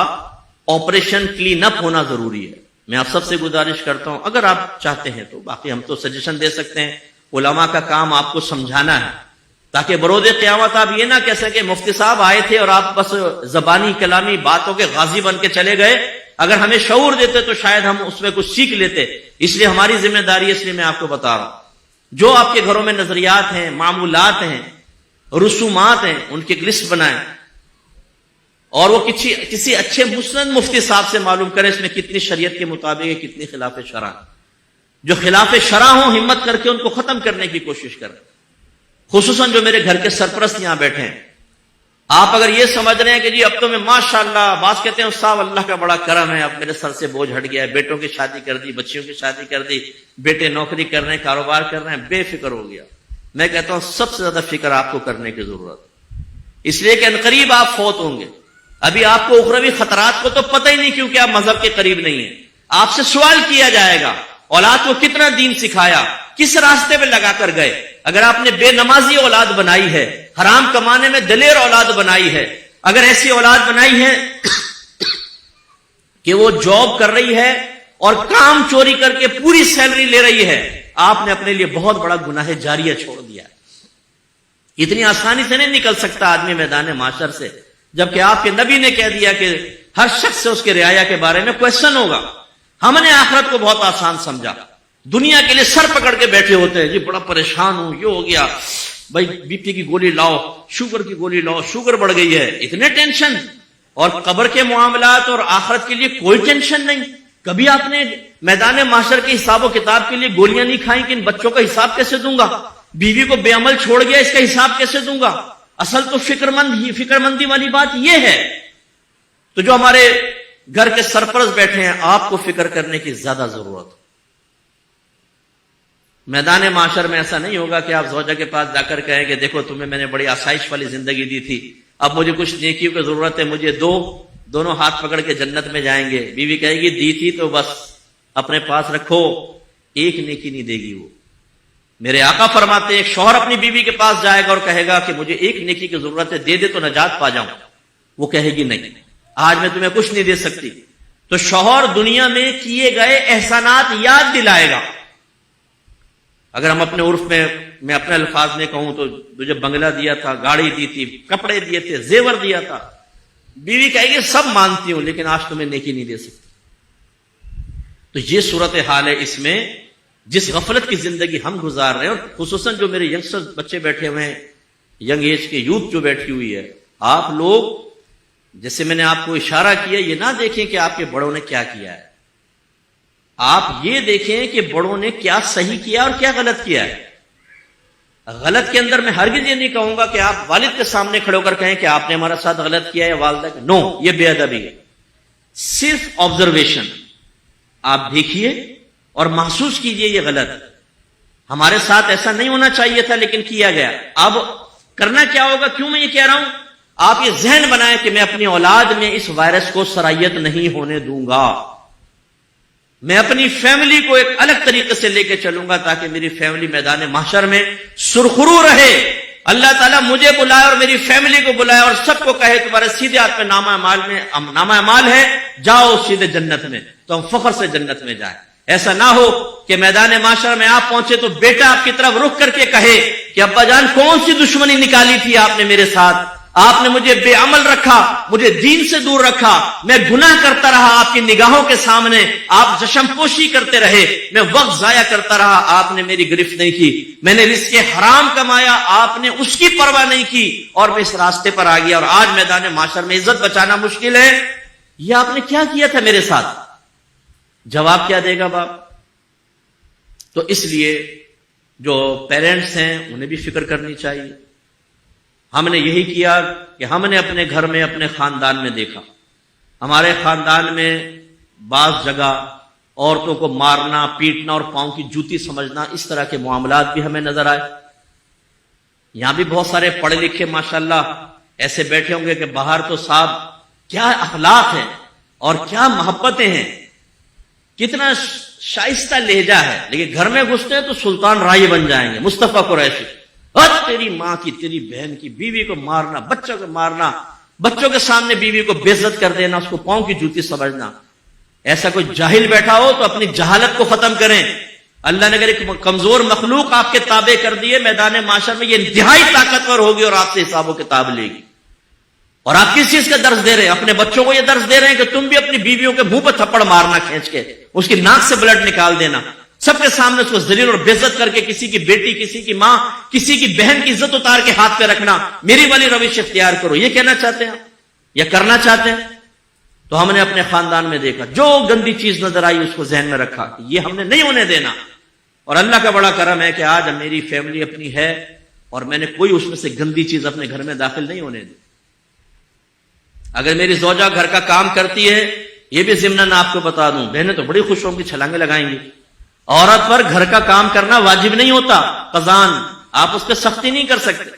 آپریشن کلین اپ ہونا ضروری ہے. میں آپ سب سے گزارش کرتا ہوں, اگر آپ چاہتے ہیں تو, باقی ہم تو سجیشن دے سکتے ہیں, علماء کا کام آپ کو سمجھانا ہے تاکہ برود قیامت آپ یہ نہ کہہ سکیں مفتی صاحب آئے تھے اور آپ بس زبانی کلامی باتوں کے غازی بن کے چلے گئے. اگر ہمیں شعور دیتے تو شاید ہم اس میں کچھ سیکھ لیتے. اس لیے ہماری ذمہ داری ہے, اس لیے میں آپ کو بتا رہا ہوں. جو آپ کے گھروں میں نظریات ہیں, معمولات ہیں, رسومات ہیں, ان کی لسٹ بنائیں اور وہ کسی اچھے مسند مفتی صاحب سے معلوم کریں اس میں کتنی شریعت کے مطابق ہے, کتنی خلاف شرع. جو خلاف شرع ہوں ہمت کر کے ان کو ختم کرنے کی کوشش کریں. خصوصاً جو میرے گھر کے سرپرست یہاں بیٹھے ہیں, آپ اگر یہ سمجھ رہے ہیں کہ جی اب تو میں ماشاءاللہ, بعض کہتے ہیں صاحب اللہ کا بڑا کرم ہے, اب میرے سر سے بوجھ ہٹ گیا ہے, بیٹوں کی شادی کر دی, بچیوں کی شادی کر دی, بیٹے نوکری کر رہے ہیں, کاروبار کر رہے ہیں, بے فکر ہو گیا. میں کہتا ہوں سب سے زیادہ فکر آپ کو کرنے کی ضرورت, اس لیے کہ عنقریب آپ فوت ہوں گے. ابھی آپ کو اخروی خطرات کو تو پتہ ہی نہیں کیونکہ آپ مذہب کے قریب نہیں ہیں. آپ سے سوال کیا جائے گا اولاد کو کتنا دین سکھایا, کس راستے پہ لگا کر گئے. اگر آپ نے بے نمازی اولاد بنائی ہے, حرام کمانے میں دلیر اولاد بنائی ہے, اگر ایسی اولاد بنائی ہے کہ وہ جاب کر رہی ہے اور کام چوری کر کے پوری سیلری لے رہی ہے, آپ نے اپنے لیے بہت بڑا گناہ جاریہ چھوڑ دیا. اتنی آسانی سے نہیں نکل سکتا آدمی میدان معاشر سے, جبکہ آپ کے نبی نے کہہ دیا کہ ہر شخص سے اس کے رعایا کے بارے میں کوشچن ہوگا. ہم نے آخرت کو بہت آسان سمجھا, دنیا کے لیے سر پکڑ کے بیٹھے ہوتے ہیں, جی بڑا پریشان ہوں, یہ ہو گیا بھائی, بی پی کی گولی لاؤ, شوگر کی گولی لاؤ, شوگر بڑھ گئی ہے, اتنے ٹینشن. اور قبر کے معاملات اور آخرت کے لیے کوئی ٹینشن نہیں. کبھی آپ نے میدان محشر کے حساب و کتاب کے لیے گولیاں نہیں کھائیں کہ ان بچوں کا حساب کیسے دوں گا, بیوی کو بے عمل چھوڑ گیا اس کا حساب کیسے دوں گا. اصل تو فکر مندی والی بات یہ ہے. تو جو ہمارے گھر کے سرپرست بیٹھے ہیں, آپ کو فکر کرنے کی زیادہ ضرورت. میدان معاشر میں ایسا نہیں ہوگا کہ آپ زوجہ کے پاس جا کر کہیں کہ دیکھو تمہیں میں نے بڑی آسائش والی زندگی دی تھی, اب مجھے کچھ نیکیوں کی ضرورت ہے, مجھے دو. دونوں ہاتھ پکڑ کے جنت میں جائیں گے. بیوی کہے گی دی تھی تو بس اپنے پاس رکھو, ایک نیکی نہیں دے گی وہ. میرے آقا فرماتے ہیں ایک شوہر اپنی بیوی کے پاس جائے گا اور کہے گا کہ مجھے ایک نیکی کی ضرورت ہے, دے دے تو نجات پا جاؤں. وہ کہے گی نہیں, آج میں تمہیں کچھ نہیں دے سکتی. تو شوہر دنیا میں کیے گئے احسانات یاد دلائے گا. اگر ہم اپنے عرف میں اپنے الفاظ میں کہوں تو تجھے بنگلہ دیا تھا, گاڑی دی تھی, کپڑے دیے تھے, زیور دیا تھا, بیوی کہے گی سب مانتی ہوں لیکن آج تمہیں نیکی نہیں دے سکتی. تو یہ صورتحال ہے اس میں جس غفلت کی زندگی ہم گزار رہے ہیں. اور خصوصاً جو میرے ینگسٹر بچے بیٹھے ہوئے ہیں, ینگ ایج کے یوتھ جو بیٹھی ہوئی ہے, آپ لوگ جیسے میں نے آپ کو اشارہ کیا, یہ نہ دیکھیں کہ آپ کے بڑوں نے کیا کیا ہے, آپ یہ دیکھیں کہ بڑوں نے کیا صحیح کیا اور کیا غلط کیا ہے. غلط کے اندر میں ہرگز یہ نہیں کہوں گا کہ آپ والد کے سامنے کھڑے ہو کر کہیں کہ آپ نے ہمارا ساتھ غلط کیا ہے, والدہ کے. نو, یہ بے ادبی ہے. صرف آبزرویشن, آپ دیکھیے اور محسوس کیجئے یہ غلط. ہمارے ساتھ ایسا نہیں ہونا چاہیے تھا لیکن کیا گیا. اب کرنا کیا ہوگا؟ کیوں میں یہ کہہ رہا ہوں؟ آپ یہ ذہن بنائیں کہ میں اپنی اولاد میں اس وائرس کو سرایت نہیں ہونے دوں گا. میں اپنی فیملی کو ایک الگ طریقے سے لے کے چلوں گا تاکہ میری فیملی میدان محشر میں سرخرو رہے. اللہ تعالیٰ مجھے بلائے اور میری فیملی کو بلائے اور سب کو کہے تمہارے سیدھے ہاتھ پہ نامہ اعمال ہے، جاؤ سیدھے جنت میں، تو ہم فخر سے جنت میں جائیں. ایسا نہ ہو کہ میدان معاشر میں آپ پہنچے تو بیٹا آپ کی طرف رخ کر کے کہے کہ ابا جان کون سی دشمنی نکالی تھی آپ نے میرے ساتھ، آپ نے مجھے بے عمل رکھا، مجھے دین سے دور رکھا، میں گناہ کرتا رہا آپ کی نگاہوں کے سامنے، آپ چشم پوشی کرتے رہے، میں وقت ضائع کرتا رہا، آپ نے میری گرفت نہیں کی، میں نے رزق حرام کمایا، آپ نے اس کی پرواہ نہیں کی اور میں اس راستے پر آ گیا اور آج میدان معاشر میں عزت بچانا مشکل ہے. یہ آپ نے کیا کیا تھا میرے ساتھ؟ جواب کیا دے گا باپ؟ تو اس لیے جو پیرنٹس ہیں انہیں بھی فکر کرنی چاہیے. ہم نے یہی کیا کہ ہم نے اپنے گھر میں اپنے خاندان میں دیکھا، ہمارے خاندان میں بعض جگہ عورتوں کو مارنا، پیٹنا اور پاؤں کی جوتی سمجھنا، اس طرح کے معاملات بھی ہمیں نظر آئے. یہاں بھی بہت سارے پڑھے لکھے ماشاءاللہ ایسے بیٹھے ہوں گے کہ باہر تو صاحب کیا اخلاق ہے اور کیا محبتیں ہیں، کتنا شائستہ لہجہ ہے، لیکن گھر میں گھستے ہیں تو سلطان رائی بن جائیں گے، مصطفیٰ قریشی. تیری ماں کی، تیری بہن کی، بیوی کو مارنا، بچوں کو مارنا، بچوں کے سامنے بیوی کو بے عزت کر دینا، اس کو پاؤں کی جوتی سمجھنا. ایسا کوئی جاہل بیٹھا ہو تو اپنی جہالت کو ختم کریں. اللہ نے اگر ایک کمزور مخلوق آپ کے تابع کر دیے، میدان معاشر میں یہ انتہائی طاقتور ہوگی اور آپ سے حساب و کتاب لے گی. اور آپ کس چیز کا درس دے رہے ہیں؟ اپنے بچوں کو یہ درس دے رہے ہیں کہ تم بھی اپنی بیویوں کے منہ پہ تھپڑ مارنا، کھینچ کے اس کی ناک سے بلڈ نکال دینا، سب کے سامنے اس کو ذلیل اور بے عزت کر کے کسی کی بیٹی، کسی کی ماں، کسی کی بہن کی عزت اتار کے ہاتھ پہ رکھنا، میری والی روش اختیار کرو. یہ کہنا چاہتے ہیں یا کرنا چاہتے ہیں؟ تو ہم نے اپنے خاندان میں دیکھا، جو گندی چیز نظر آئی اس کو ذہن میں رکھا کہ یہ ہم نے نہیں ہونے دینا. اور اللہ کا بڑا کرم ہے کہ آج میری فیملی اپنی ہے اور میں نے کوئی اس میں سے گندی چیز اپنے گھر میں داخل نہیں ہونے دی. اگر میری زوجہ گھر کا کام کرتی ہے، یہ بھی ضمناً آپ کو بتا دوں، بہنیں تو بڑی خوش ہوں گی، چھلانگیں لگائیں گی. عورت پر گھر کا کام کرنا واجب نہیں ہوتا، قضان، آپ اس پہ سختی نہیں کر سکتے.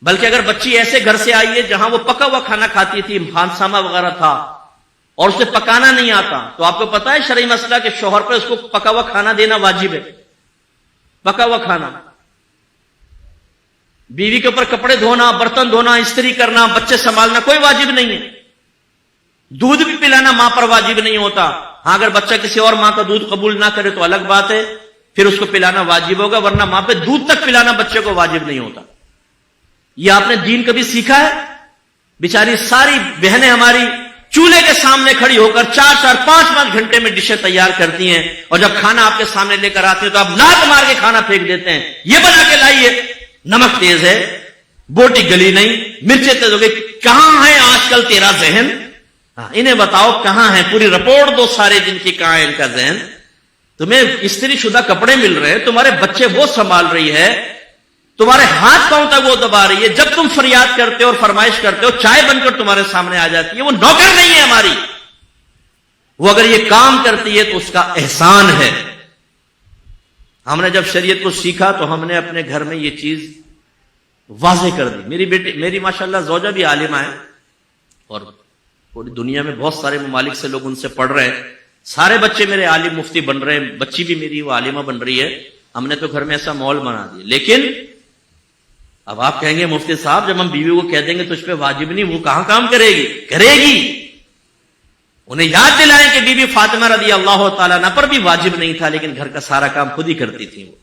بلکہ اگر بچی ایسے گھر سے آئی ہے جہاں وہ پکا ہوا کھانا کھاتی تھی، خانسامہ وغیرہ تھا، اور اسے پکانا نہیں آتا، تو آپ کو پتا ہے شرعی مسئلہ کہ شوہر پر اس کو پکا ہوا کھانا دینا واجب ہے. پکا ہوا کھانا. بیوی کے اوپر کپڑے دھونا، برتن دھونا، استری کرنا، بچے سنبھالنا کوئی واجب نہیں ہے. دودھ بھی پلانا ماں پر واجب نہیں ہوتا. ہاں اگر بچہ کسی اور ماں کا دودھ قبول نہ کرے تو الگ بات ہے، پھر اس کو پلانا واجب ہوگا، ورنہ ماں پہ دودھ تک پلانا بچے کو واجب نہیں ہوتا. یہ آپ نے دین کبھی سیکھا ہے؟ بیچاری ساری بہنیں ہماری چولہے کے سامنے کھڑی ہو کر 4-4 5-5 گھنٹے میں ڈشیں تیار کرتی ہیں، اور جب کھانا آپ کے سامنے لے کر آتے ہیں تو آپ لات مار کے کھانا پھینک دیتے ہیں. یہ بنا کے لائیے، نمک تیز ہے، بوٹی گلی نہیں، مرچیں تیز ہو گئی. کہاں ہے آج کل تیرا ذہن؟ انہیں بتاؤ کہاں ہے، پوری رپورٹ دو سارے دن کی، کہاں ہے ان کا ذہن؟ تمہیں استری شدہ کپڑے مل رہے ہیں، تمہارے بچے وہ سنبھال رہی ہے، تمہارے ہاتھ پاؤں تک وہ دبا رہی ہے، جب تم فریاد کرتے ہو اور فرمائش کرتے ہو چائے بن کر تمہارے سامنے آ جاتی ہے. وہ نوکر نہیں ہے ہماری، وہ اگر یہ کام کرتی ہے تو اس کا احسان ہے. ہم نے جب شریعت کو سیکھا تو ہم نے اپنے گھر میں یہ چیز واضح کر دی. میری بیٹی، میری ماشاءاللہ زوجہ بھی عالمہ ہے، اور پوری دنیا میں بہت سارے ممالک سے لوگ ان سے پڑھ رہے ہیں. سارے بچے میرے عالم مفتی بن رہے ہیں، بچی بھی میری وہ عالمہ بن رہی ہے. ہم نے تو گھر میں ایسا ماحول بنا دیا. لیکن اب آپ کہیں گے مفتی صاحب جب ہم بیوی کو کہہ دیں گے تو اس پہ واجب نہیں، وہ کہاں کام کرے گی؟ کرے گی. انہیں یاد دلائیں کہ بی بی فاطمہ رضی اللہ تعالیٰ عنہ پر بھی واجب نہیں تھا، لیکن گھر کا سارا کام خود ہی کرتی تھی وہ.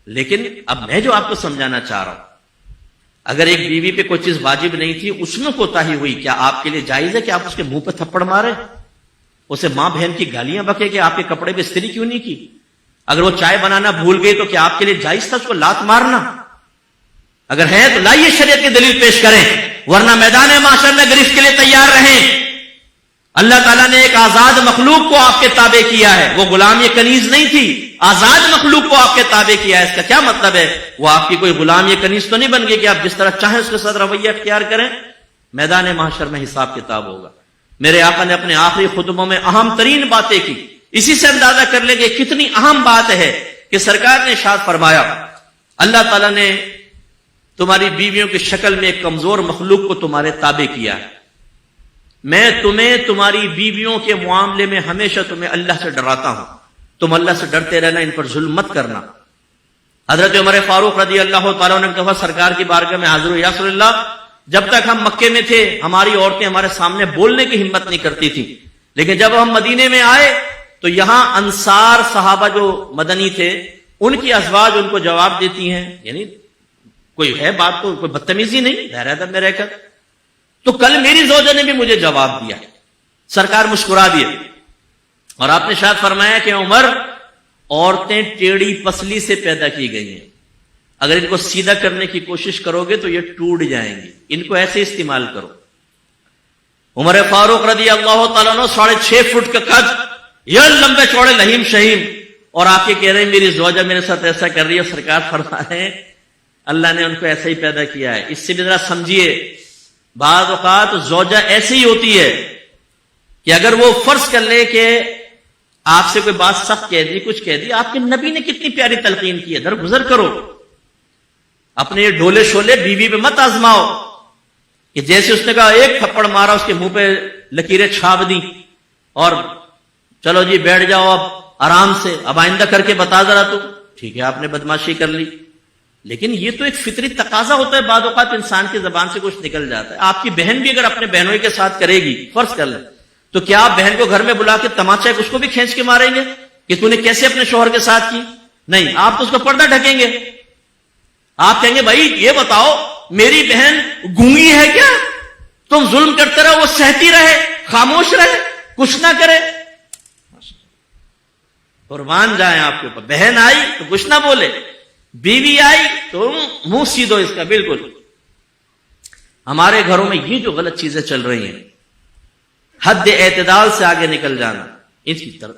لیکن اب میں جو آپ کو سمجھانا چاہ رہا ہوں، اگر ایک بیوی پہ کوئی چیز واجب نہیں تھی، اس میں کوتاہی ہوئی، کیا آپ کے لیے جائز ہے کہ آپ اس کے منہ پہ تھپڑ مارے، اسے ماں بہن کی گالیاں بکے کہ آپ کے کپڑے پہ استری کیوں نہیں کی؟ اگر وہ چائے بنانا بھول گئی تو کیا آپ کے لیے جائز تھا اس کو لات مارنا؟ اگر ہے تو لائیے شریعت کی دلیل پیش کریں، ورنہ میدان معاشر میں گرفت کے لیے تیار رہیں. اللہ تعالیٰ نے ایک آزاد مخلوق کو آپ کے تابع کیا ہے، وہ غلام یہ کنیز نہیں تھی، آزاد مخلوق کو آپ کے تابع کیا ہے. اس کا کیا مطلب ہے؟ وہ آپ کی کوئی غلام یہ کنیز تو نہیں بن گئی کہ آپ جس طرح چاہیں اس کے ساتھ رویہ اختیار کریں. میدان محشر میں حساب کتاب ہوگا. میرے آقا نے اپنے آخری خطبوں میں اہم ترین باتیں کی. اسی سے اندازہ کر لیں گے کتنی اہم بات ہے کہ سرکار نے ارشاد فرمایا اللہ تعالیٰ نے تمہاری بیویوں کی شکل میں ایک کمزور مخلوق کو تمہارے تابع کیا ہے. میں تمہیں تمہاری بیویوں کے معاملے میں ہمیشہ تمہیں اللہ سے ڈراتا ہوں. تم اللہ سے ڈرتے رہنا، ان پر ظلم مت کرنا. حضرت عمر فاروق رضی اللہ تعالیٰ نے کہا سرکار کی بارگاہ میں حاضر ہو یا رسول اللہ، جب تک ہم مکے میں تھے ہماری عورتیں ہمارے سامنے بولنے کی ہمت نہیں کرتی تھی، لیکن جب ہم مدینے میں آئے تو یہاں انصار صحابہ جو مدنی تھے ان کی ازواج ان کو جواب دیتی ہیں، یعنی کوئی ہے بات تو کوئی بدتمیزی نہیں، دائرہ ادب میں رہ کر. تو کل میری زوجہ نے بھی مجھے جواب دیا. سرکار مسکرا دیے اور آپ نے ارشاد فرمایا کہ عمر، عورتیں ٹیڑھی پسلی سے پیدا کی گئی ہیں، اگر ان کو سیدھا کرنے کی کوشش کرو گے تو یہ ٹوٹ جائیں گی، ان کو ایسے استعمال کرو. عمر فاروق رضی اللہ تعالیٰ عنہ 6.5 فٹ کا قد، یہ لمبے چوڑے لہیم شہیم، اور آپ یہ کہہ رہے ہیں میری زوجہ میرے ساتھ ایسا کر رہی ہے. سرکار فرما رہے ہیں اللہ نے ان کو ایسا ہی پیدا کیا ہے. اس سے بھی ذرا سمجھیے، بعض اوقات زوجہ ایسی ہی ہوتی ہے کہ اگر وہ فرض کر لے کہ آپ سے کوئی بات سخت کہہ دی، کچھ کہہ دی، آپ کے نبی نے کتنی پیاری تلقین کی ہے، درگزر کرو. اپنے یہ ڈولے شولے بیوی پہ مت آزماؤ کہ جیسے اس نے کہا ایک تھپڑ مارا اس کے منہ پہ لکیریں چھاپ دی اور چلو جی بیٹھ جاؤ اب آرام سے، اب آئندہ کر کے بتا ذرا. تو ٹھیک ہے آپ نے بدماشی کر لی، لیکن یہ تو ایک فطری تقاضا ہوتا ہے، بعض اوقات انسان کی زبان سے کچھ نکل جاتا ہے. آپ کی بہن بھی اگر اپنے بہنوں کے ساتھ کرے گی، فرض کر لیں، تو کیا آپ بہن کو گھر میں بلا کے تماچا اس کو بھی کھینچ کے ماریں گے کہ تو نے کیسے اپنے شوہر کے ساتھ کی؟ نہیں، آپ تو اس کا پردہ ڈھکیں گے. آپ کہیں گے بھائی یہ بتاؤ میری بہن گونگی ہے کیا؟ تم ظلم کرتے رہو، وہ سہتی رہے، خاموش رہے، کچھ نہ کرے. قربان جائیں آپ کے اوپر. بہن آئی تو کچھ نہ بولے، بیوی آئی تو منہ سیدھو اس کا. بالکل ہمارے گھروں میں یہ جو غلط چیزیں چل رہی ہیں، حد اعتدال سے آگے نکل جانا، اس کی طرف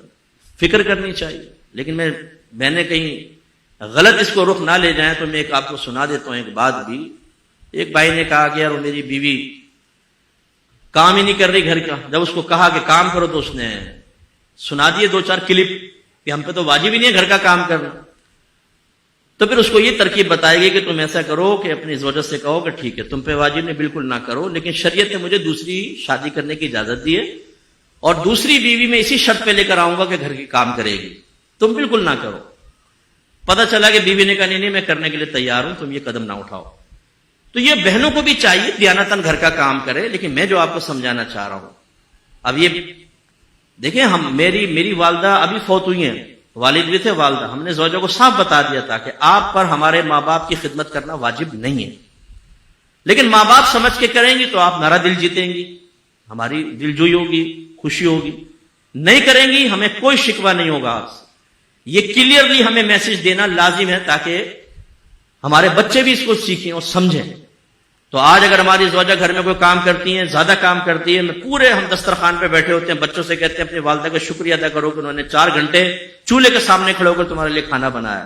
فکر کرنی چاہیے. لیکن میں نے کہیں غلط اس کو رخ نہ لے جائیں تو میں ایک آپ کو سنا دیتا ہوں ایک بات بھی. ایک بھائی نے کہا کہ یار میری بیوی کام ہی نہیں کر رہی گھر کا. جب اس کو کہا کہ کام کرو تو اس نے سنا دیے 2-4 کلپ کہ ہم پہ تو واجب ہی نہیں ہے گھر کا کام کرنا. تو پھر اس کو یہ ترکیب بتائے گی کہ تم ایسا کرو کہ اپنی زوجہ سے کہو کہ ٹھیک ہے تم پہ واجب نہیں، بالکل نہ کرو، لیکن شریعت نے مجھے دوسری شادی کرنے کی اجازت دی ہے اور دوسری بیوی میں اسی شرط پہ لے کر آؤں گا کہ گھر کی کام کرے گی، تم بالکل نہ کرو. پتہ چلا کہ بیوی نے کہا نہیں میں کرنے کے لیے تیار ہوں، تم یہ قدم نہ اٹھاؤ. تو یہ بہنوں کو بھی چاہیے دیانتاً گھر کا کام کرے. لیکن میں جو آپ کو سمجھانا چاہ رہا ہوں، اب یہ دیکھیں، میری والدہ ابھی فوت ہوئی ہیں، والد بھی تھے، والدہ. ہم نے زوجہ کو صاف بتا دیا تھا کہ آپ پر ہمارے ماں باپ کی خدمت کرنا واجب نہیں ہے، لیکن ماں باپ سمجھ کے کریں گی تو آپ میرا دل جیتیں گی، ہماری دل جوئی ہوگی، خوشی ہوگی. نہیں کریں گی ہمیں کوئی شکوہ نہیں ہوگا آپ سے. یہ کلیئرلی ہمیں میسج دینا لازم ہے تاکہ ہمارے بچے بھی اس کو سیکھیں اور سمجھیں. تو آج اگر ہماری زوجہ گھر میں کوئی کام کرتی ہیں، زیادہ کام کرتی ہے، ہم دسترخوان پہ بیٹھے ہوتے ہیں، بچوں سے کہتے ہیں اپنی والدہ کا شکریہ ادا کرو کہ انہوں نے 4 گھنٹے چولہے کے سامنے کھڑے ہو کر تمہارے لیے کھانا بنایا،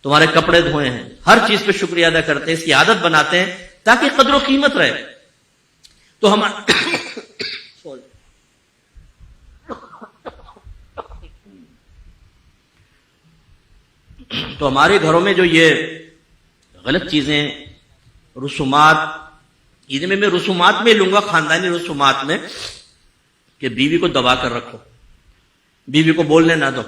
تمہارے کپڑے دھوئے ہیں، ہر چیز پہ شکریہ ادا کرتے ہیں، اس کی عادت بناتے ہیں تاکہ قدر و قیمت رہے. تو ہمارے گھروں میں جو یہ غلط چیزیں، رسومات، میں رسومات میں لوں گا، خاندانی رسومات میں، کہ بیوی کو دبا کر رکھو، بیوی کو بولنے نہ دو،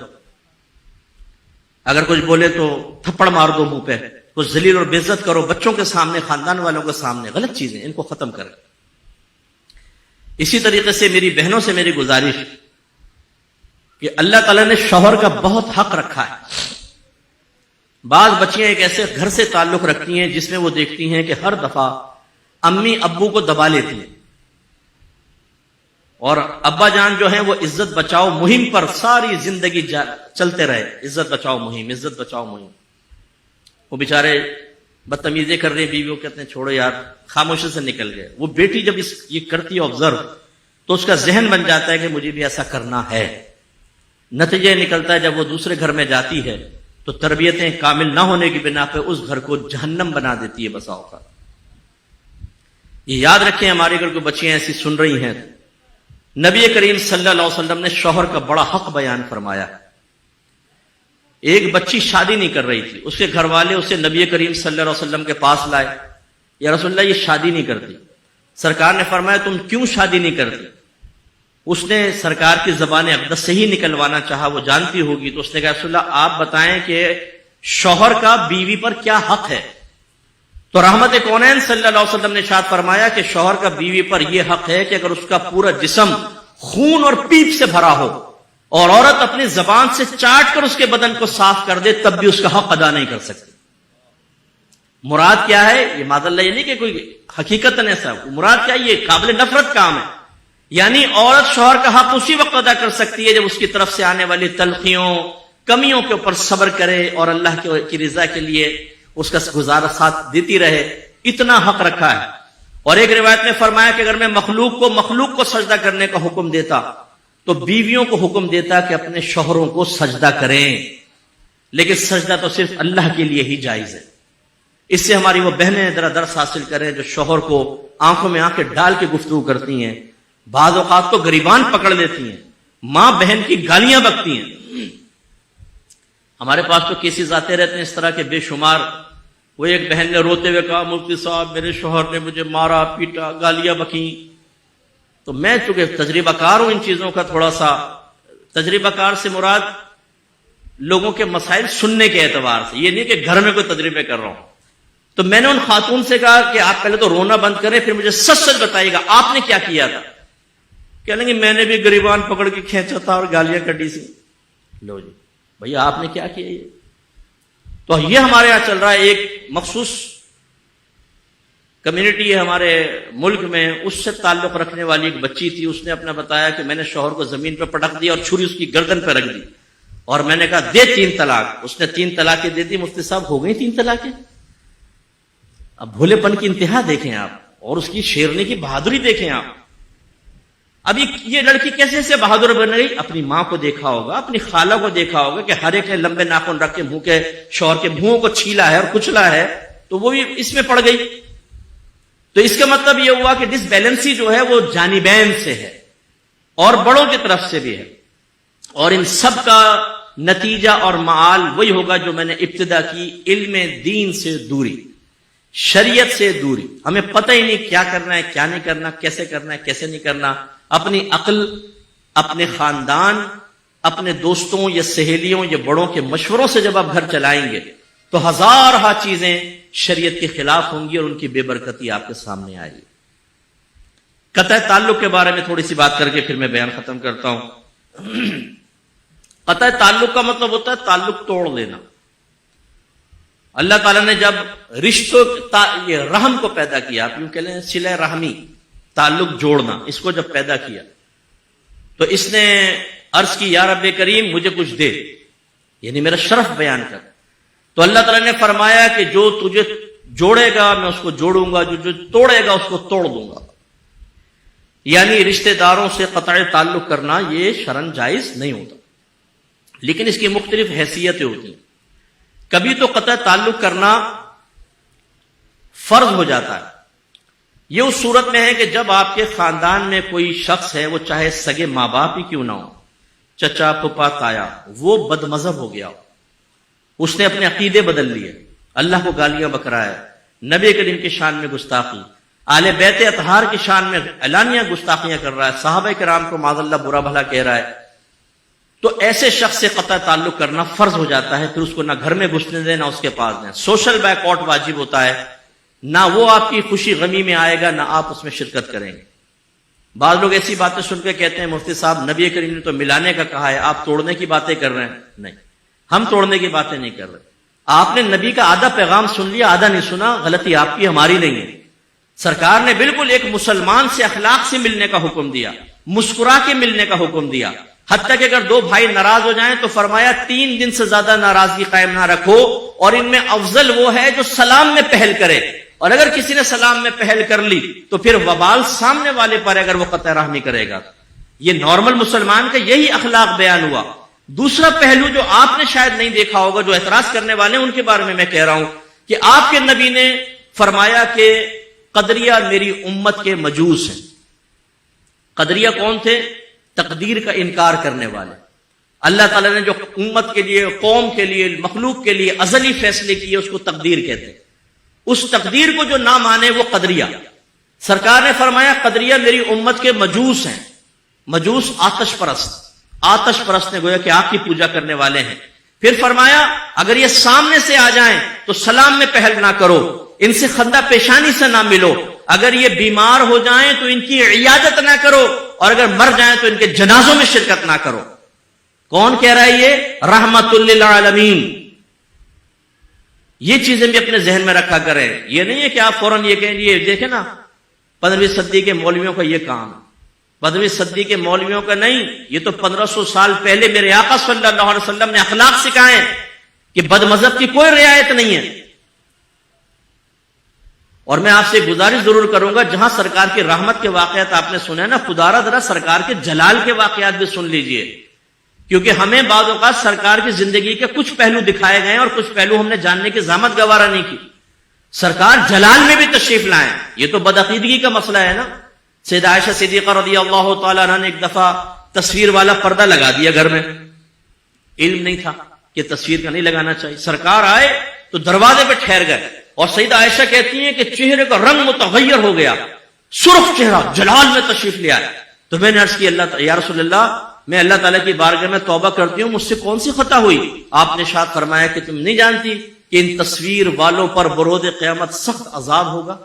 اگر کچھ بولے تو تھپڑ مار دو منہ پہ، کچھ ذلیل اور بے عزت کرو بچوں کے سامنے، خاندان والوں کے سامنے. غلط چیزیں ان کو ختم کریں. اسی طریقے سے میری بہنوں سے میری گزارش کہ اللہ تعالیٰ نے شوہر کا بہت حق رکھا ہے. بعض بچیاں ایک ایسے گھر سے تعلق رکھتی ہیں جس میں وہ دیکھتی ہیں کہ ہر دفعہ امی ابو کو دبا لیتی ہیں، اور ابا جان جو ہیں وہ عزت بچاؤ مہم پر ساری زندگی چلتے رہے. عزت بچاؤ مہم، عزت بچاؤ مہم. وہ بیچارے بدتمیزی کر رہے ہیں، بیوی کو کہتے ہیں چھوڑو یار، خاموشی سے نکل گئے. وہ بیٹی جب یہ کرتی ہے آبزرو، تو اس کا ذہن بن جاتا ہے کہ مجھے بھی ایسا کرنا ہے. نتیجہ نکلتا ہے جب وہ دوسرے گھر میں جاتی ہے تو تربیتیں کامل نہ ہونے کی بنا پہ اس گھر کو جہنم بنا دیتی ہے بسا اوقات. یہ یاد رکھیں، ہمارے گھر کو بچیاں ایسی سن رہی ہیں، نبی کریم صلی اللہ علیہ وسلم نے شوہر کا بڑا حق بیان فرمایا. ایک بچی شادی نہیں کر رہی تھی، اس کے گھر والے اسے نبی کریم صلی اللہ علیہ وسلم کے پاس لائے، یا رسول اللہ یہ شادی نہیں کرتی۔ سرکار نے فرمایا تم کیوں شادی نہیں کرتی؟ اس نے سرکار کی زبان اقدس سے ہی نکلوانا چاہا، وہ جانتی ہوگی، تو اس نے کہا رسول اللہ آپ بتائیں کہ شوہر کا بیوی پر کیا حق ہے؟ تو رحمت کونین صلی اللہ علیہ وسلم نے ارشاد فرمایا کہ شوہر کا بیوی پر یہ حق ہے کہ اگر اس کا پورا جسم خون اور پیپ سے بھرا ہو اور عورت اپنی زبان سے چاٹ کر اس کے بدن کو صاف کر دے تب بھی اس کا حق ادا نہیں کر سکتی۔ مراد کیا ہے؟ یہ معاذ اللہ یہ نہیں کہ کوئی حقیقت ایسا، مراد کیا ہے؟ یہ قابل نفرت کام ہے، یعنی عورت شوہر کا حق اسی وقت ادا کر سکتی ہے جب اس کی طرف سے آنے والی تلخیوں کمیوں کے اوپر صبر کرے اور اللہ کی رضا کے لیے اس کا گزارا ساتھ دیتی رہے، اتنا حق رکھا ہے۔ اور ایک روایت میں فرمایا کہ اگر میں مخلوق کو سجدہ کرنے کا حکم دیتا تو بیویوں کو حکم دیتا کہ اپنے شوہروں کو سجدہ کریں، لیکن سجدہ تو صرف اللہ کے لیے ہی جائز ہے۔ اس سے ہماری وہ بہنیں ذرا درس حاصل کریں جو شوہر کو آنکھوں میں آنکھیں ڈال کے گفتگو کرتی ہیں، بعض اوقات تو گریبان پکڑ لیتی ہیں، ماں بہن کی گالیاں بکتی ہیں۔ ہمارے پاس تو کیسز آتے رہتے ہیں اس طرح کے بے شمار۔ وہ ایک بہن نے روتے ہوئے کہا مفتی صاحب میرے شوہر نے مجھے مارا پیٹا گالیاں بکیں۔ تو میں چونکہ تجربہ کار ہوں ان چیزوں کا، تھوڑا سا تجربہ کار سے مراد لوگوں کے مسائل سننے کے اعتبار سے، یہ نہیں کہ گھر میں کوئی تجربے کر رہا ہوں۔ تو میں نے ان خاتون سے کہا کہ آپ پہلے تو رونا بند کریں، پھر مجھے سچ سچ بتائیے گا آپ نے کیا کیا تھا۔ کہہ لیں گے میں نے بھی گریبان پکڑ کے کھینچا تھا اور گالیاں کڈی سی۔ لو جی بھیا آپ نے کیا کیا؟ یہ تو یہ ہمارے یہاں چل رہا ہے، ایک مخصوص کمیونٹی ہے ہمارے ملک میں، اس سے تعلق رکھنے والی ایک بچی تھی، اس نے اپنا بتایا کہ میں نے شوہر کو زمین پہ پٹک دیا اور چھری اس کی گردن پہ رکھ دی، اور میں نے کہا دے 3 طلاق۔ اس نے 3 طلاقیں دے دی۔ مفتی صاحب ہو گئی 3 طلاقیں؟ اب بھولے پن کی انتہا دیکھیں آپ، اور اس کی شیرنی کی بہادری دیکھیں آپ۔ اب یہ لڑکی کیسے سے بہادر بن گئی؟ اپنی ماں کو دیکھا ہوگا، اپنی خالہ کو دیکھا ہوگا کہ ہر ایک نے لمبے ناخن رکھ کے منہ کے شوہر کے منہوں کو چھیلا ہے اور کچلا ہے، تو وہ بھی اس میں پڑ گئی۔ تو اس کا مطلب یہ ہوا کہ ڈس بیلنسی جو ہے وہ جانبین سے ہے اور بڑوں کی طرف سے بھی ہے، اور ان سب کا نتیجہ اور معال وہی ہوگا جو میں نے ابتدا کی، علم دین سے دوری، شریعت سے دوری۔ ہمیں پتہ ہی نہیں کیا کرنا ہے کیا نہیں کرنا، کیسے کرنا ہے کیسے نہیں کرنا۔ اپنی عقل، اپنے خاندان، اپنے دوستوں یا سہیلیوں یا بڑوں کے مشوروں سے جب آپ گھر چلائیں گے تو ہزارہ چیزیں شریعت کے خلاف ہوں گی اور ان کی بے برکتی آپ کے سامنے آئے گی۔ قطع تعلق کے بارے میں تھوڑی سی بات کر کے پھر میں بیان ختم کرتا ہوں۔ قطع تعلق کا مطلب ہوتا ہے تعلق توڑ دینا۔ اللہ تعالیٰ نے جب رشتوں یہ رحم کو پیدا کیا، آپ یوں کہہ لیں صلہ رحمی، تعلق جوڑنا، اس کو جب پیدا کیا تو اس نے عرض کی یا رب کریم مجھے کچھ دے، یعنی میرا شرف بیان کر۔ تو اللہ تعالیٰ نے فرمایا کہ جو تجھے جوڑے گا میں اس کو جوڑوں گا، جو توڑے گا اس کو توڑ دوں گا۔ یعنی رشتہ داروں سے قطع تعلق کرنا یہ شرعاً جائز نہیں ہوتا، لیکن اس کی مختلف حیثیتیں ہوتی ہیں۔ کبھی تو قطع تعلق کرنا فرض ہو جاتا ہے، یہ اس صورت میں ہے کہ جب آپ کے خاندان میں کوئی شخص ہے، وہ چاہے سگے ماں باپ ہی کیوں نہ ہو، چچا پھپھا تایا، وہ بد مذہب ہو گیا ہو، اس نے اپنے عقیدے بدل لیے، اللہ کو گالیاں بک رہا ہے، نبی کریم کی شان میں گستاخی، آل بیت اطہار کی شان میں اعلانیہ گستاخیاں کر رہا ہے، صحابہ کرام کو معاذ اللہ برا بھلا کہہ رہا ہے، تو ایسے شخص سے قطع تعلق کرنا فرض ہو جاتا ہے۔ پھر اس کو نہ گھر میں گھسنے دیں نہ اس کے پاس دیں، سوشل بیک آؤٹ واجب ہوتا ہے، نہ وہ آپ کی خوشی غمی میں آئے گا نہ آپ اس میں شرکت کریں گے۔ بعض لوگ ایسی باتیں سن کے کہتے ہیں مفتی صاحب نبی کریم نے تو ملانے کا کہا ہے، آپ توڑنے کی باتیں کر رہے ہیں۔ نہیں، ہم توڑنے کی باتیں نہیں کر رہے۔ آپ نے نبی کا آدھا پیغام سن لیا، آدھا نہیں سنا، غلطی آپ کی ہماری نہیں ہے۔ سرکار نے بالکل ایک مسلمان سے اخلاق سے ملنے کا حکم دیا، مسکرا کے ملنے کا حکم دیا، حتیٰ کہ اگر 2 بھائی ناراض ہو جائیں تو فرمایا 3 دن سے زیادہ ناراضگی قائم نہ رکھو، اور ان میں افضل وہ ہے جو سلام میں پہل کرے، اور اگر کسی نے سلام میں پہل کر لی تو پھر وبال سامنے والے پر اگر وہ قطع رحمی کرے گا۔ یہ نارمل مسلمان کا یہی اخلاق بیان ہوا۔ دوسرا پہلو جو آپ نے شاید نہیں دیکھا ہوگا، جو اعتراض کرنے والے ہیں ان کے بارے میں کہہ رہا ہوں کہ آپ کے نبی نے فرمایا کہ قدریہ میری امت کے مجوس ہیں۔ قدریہ کون تھے؟ تقدیر کا انکار کرنے والے۔ اللہ تعالیٰ نے جو امت کے لیے، قوم کے لیے، مخلوق کے لیے ازلی فیصلے کیے اس کو تقدیر کہتے ہیں. اس تقدیر کو جو نہ مانے وہ قدریہ. سرکار نے فرمایا قدریہ میری امت کے مجوس ہیں. مجوس آتش پرست، آتش پرست نے گویا کہ آگ کی پوجا کرنے والے ہیں. پھر فرمایا اگر یہ سامنے سے آ جائیں تو سلام میں پہل نہ کرو، ان سے خندہ پیشانی سے نہ ملو، اگر یہ بیمار ہو جائیں تو ان کی عیادت نہ کرو، اور اگر مر جائیں تو ان کے جنازوں میں شرکت نہ کرو. کون کہہ رہا ہے یہ؟ رحمت للعالمین. یہ چیزیں بھی اپنے ذہن میں رکھا کریں. یہ نہیں ہے کہ آپ فوراً یہ کہیں یہ دیکھیں نا 15ویں صدی کے مولویوں کا یہ کام ہے. 15ویں صدی کے مولویوں کا نہیں، یہ تو 1500 سال پہلے میرے آقا صلی اللہ علیہ وسلم نے اخلاق سکھائے کہ بد مذہب کی کوئی رعایت نہیں ہے. اور میں آپ سے گزارش ضرور کروں گا، جہاں سرکار کی رحمت کے واقعات آپ نے سنے نا، خدا را ذرا سرکار کے جلال کے واقعات بھی سن لیجئے، کیونکہ ہمیں بعض اوقات سرکار کی زندگی کے کچھ پہلو دکھائے گئے اور کچھ پہلو ہم نے جاننے کی زحمت گوارا نہیں کی. سرکار جلال میں بھی تشریف لائیں. یہ تو بدعقیدگی کا مسئلہ ہے نا. سیدہ عائشہ صدیقہ رضی اللہ تعالیٰ عنہ نے ایک دفعہ تصویر والا پردہ لگا دیا گھر میں. علم نہیں تھا کہ تصویر کا نہیں لگانا چاہیے. سرکار آئے تو دروازے پہ ٹھہر گئے، اور سیدہ عائشہ کہتی ہیں کہ چہرے کا رنگ متغیر ہو گیا، سرخ چہرہ، جلال میں تشریف لے آئے. تو میں نے عرض کی یا رسول اللہ، میں اللہ تعالیٰ کی بارگاہ میں توبہ کرتی ہوں، مجھ سے کون سی خطا ہوئی؟ آپ نے ارشاد فرمایا کہ تم نہیں جانتی کہ ان تصویر والوں پر بروز قیامت سخت عذاب ہوگا.